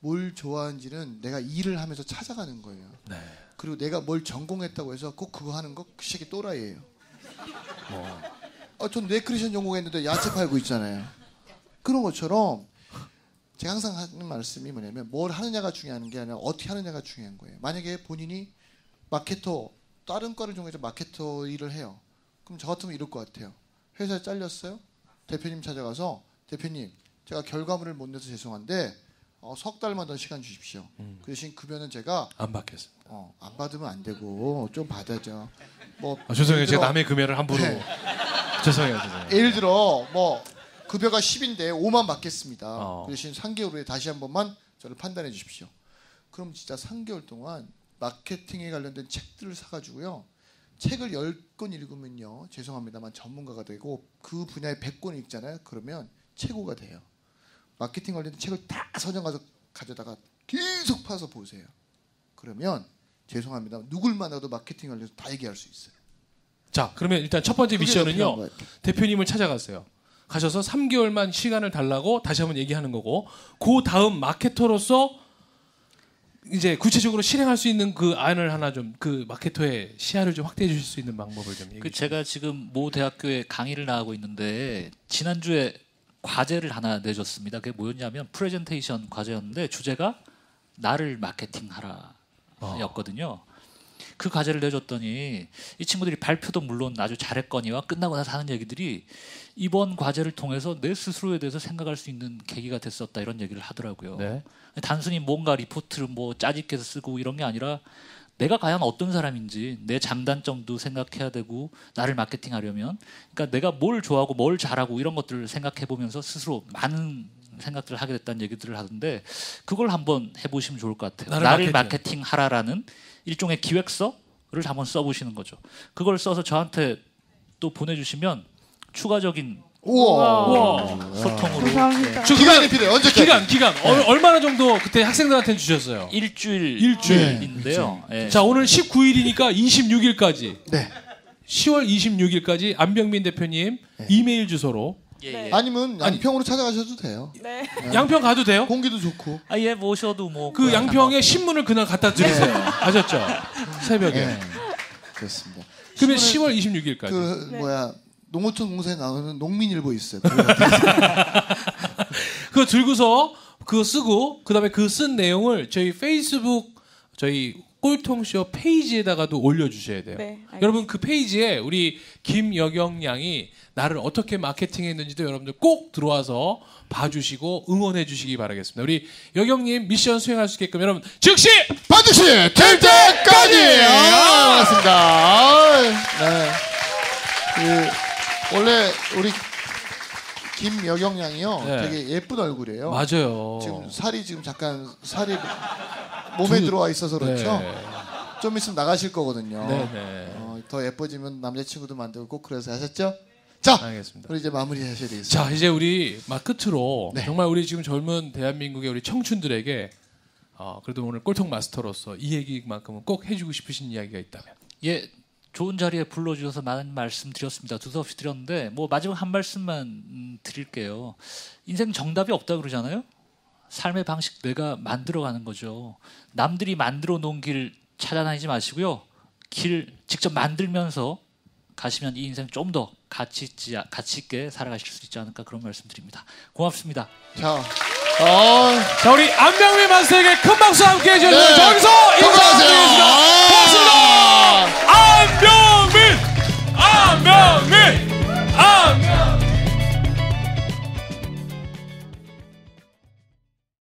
뭘 좋아하는지는 내가 일을 하면서 찾아가는 거예요. 네. 그리고 내가 뭘 전공했다고 해서 꼭 그거 하는 거 그 새끼 또라이예요. 전 뇌크리션 전공했는데 야채 팔고 있잖아요. 그런 것처럼 제가 항상 하는 말씀이 뭐냐면 뭘 하느냐가 중요한 게 아니라 어떻게 하느냐가 중요한 거예요. 만약에 본인이 마케터 다른 과를 전공해서 마케터 일을 해요. 그럼 저 같으면 이럴 것 같아요. 회사에 잘렸어요. 대표님 찾아가서 대표님 제가 결과물을 못 내서 죄송한데 석 달만 더 시간 주십시오. 그 대신 급여는 제가 안 받겠습니다. 안 받으면 안 되고 좀 받아죠. 뭐 죄송해요. 예를 제가 들어- 남의 금연을 함부로. 네. 죄송해요. 예를 들어 뭐 급여가 10인데 5만 받겠습니다. 어. 그 대신 3개월 후에 다시 한 번만 저를 판단해 주십시오. 그럼 진짜 3개월 동안 마케팅에 관련된 책들을 사가지고요. 책을 10권 읽으면요. 죄송합니다만 전문가가 되고 그 분야에 100권 읽잖아요. 그러면 최고가 돼요. 마케팅 관련된 책을 다 서점 가서 가져다가 계속 파서 보세요. 그러면 죄송합니다. 누굴 만나도 마케팅 관련해서 다 얘기할 수 있어요. 자, 그러면 일단 첫 번째 그게 더 필요한 미션은요. 것 같아요. 대표님을 찾아갔어요. 가셔서 3개월만 시간을 달라고 다시 한번 얘기하는 거고, 그 다음 마케터로서 이제 구체적으로 실행할 수 있는 그 안을 하나 좀 그 마케터의 시야를 좀 확대해 주실 수 있는 방법을 좀 얘기해 주세요. 제가 지금 모 대학교에 강의를 나가고 있는데 지난주에 과제를 하나 내줬습니다. 그게 뭐였냐면 프레젠테이션 과제였는데 주제가 나를 마케팅하라 였거든요. 그 과제를 내줬더니 이 친구들이 발표도 물론 아주 잘했거니와 끝나고 나서 하는 얘기들이 이번 과제를 통해서 내 스스로에 대해서 생각할 수 있는 계기가 됐었다 이런 얘기를 하더라고요. 네. 단순히 뭔가 리포트를 뭐 짜집게 쓰고 이런 게 아니라 내가 과연 어떤 사람인지 내 장단점도 생각해야 되고 나를 마케팅하려면 그러니까 내가 뭘 좋아하고 뭘 잘하고 이런 것들을 생각해 보면서 스스로 많은 생각들을 하게 됐다는 얘기들을 하던데 그걸 한번 해보시면 좋을 것 같아요. 나를 마케팅하라라는 일종의 기획서를 한번 써보시는 거죠. 그걸 써서 저한테 또 보내주시면 추가적인 우와. 소통으로 감사합니다. 기간이 필요해. 언제까지? 기간 얼마나 정도 그때 학생들한테 주셨어요? 일주일인데요. 예. 자, 오늘 19일이니까 26일까지. 네. 10월 26일까지 안병민 대표님 이메일 주소로 예, 예. 아니면 양평으로 찾아가셔도 돼요. 네. 양평 가도 돼요? 공기도 좋고. 예, 모셔도 뭐 그 양평에 신문을 그날 갖다 드리세요. 아셨죠? 새벽에. 네. 그렇습니다. 그러면 10월 26일까지. 그 네. 농어촌 공사에 나오는 농민일보 있어요. 그거 들고서 그거 쓰고 그다음에 그 쓴 내용을 저희 페이스북 저희 꼴통쇼 페이지에다가도 올려주셔야 돼요. 네, 알겠습니다. 여러분 그 페이지에 우리 김여경 양이 나를 어떻게 마케팅했는지도 여러분들 꼭 들어와서 봐주시고 응원해 주시기 바라겠습니다. 우리 여경님 미션 수행할 수 있게끔 여러분 즉시 반드시 될 때까지. 반갑습니다. 네. 원래 우리 김여경 양이요. 네. 되게 예쁜 얼굴이에요. 맞아요. 지금 살이 살이 몸에 들어와 있어서 그렇죠. 네. 좀 있으면 나가실 거거든요. 네네. 더 예뻐지면 남자친구도 만들고 꼭 그래서 하셨죠? 자, 알겠습니다. 우리 이제 마무리하셔야 되겠습니다. 자 이제 우리 막 끝으로 네. 정말 우리 지금 젊은 대한민국의 우리 청춘들에게 그래도 오늘 꼴통 마스터로서 이 얘기만큼은 꼭 해주고 싶으신 이야기가 있다면. 예, 좋은 자리에 불러주셔서 많은 말씀 드렸습니다. 두서없이 드렸는데 뭐 마지막 한 말씀만 드릴게요. 인생 정답이 없다 그러잖아요. 삶의 방식 내가 만들어가는 거죠. 남들이 만들어 놓은 길 찾아다니지 마시고요. 길 직접 만들면서 가시면 이 인생 좀 더 가치 있게 살아가실 수 있지 않을까 그런 말씀드립니다. 고맙습니다. 자, 자 우리 안병민 마스터에게 큰 박수 함께 해주셔서 네. 저기서 인사드리겠습니다. 고맙습니다. 안병민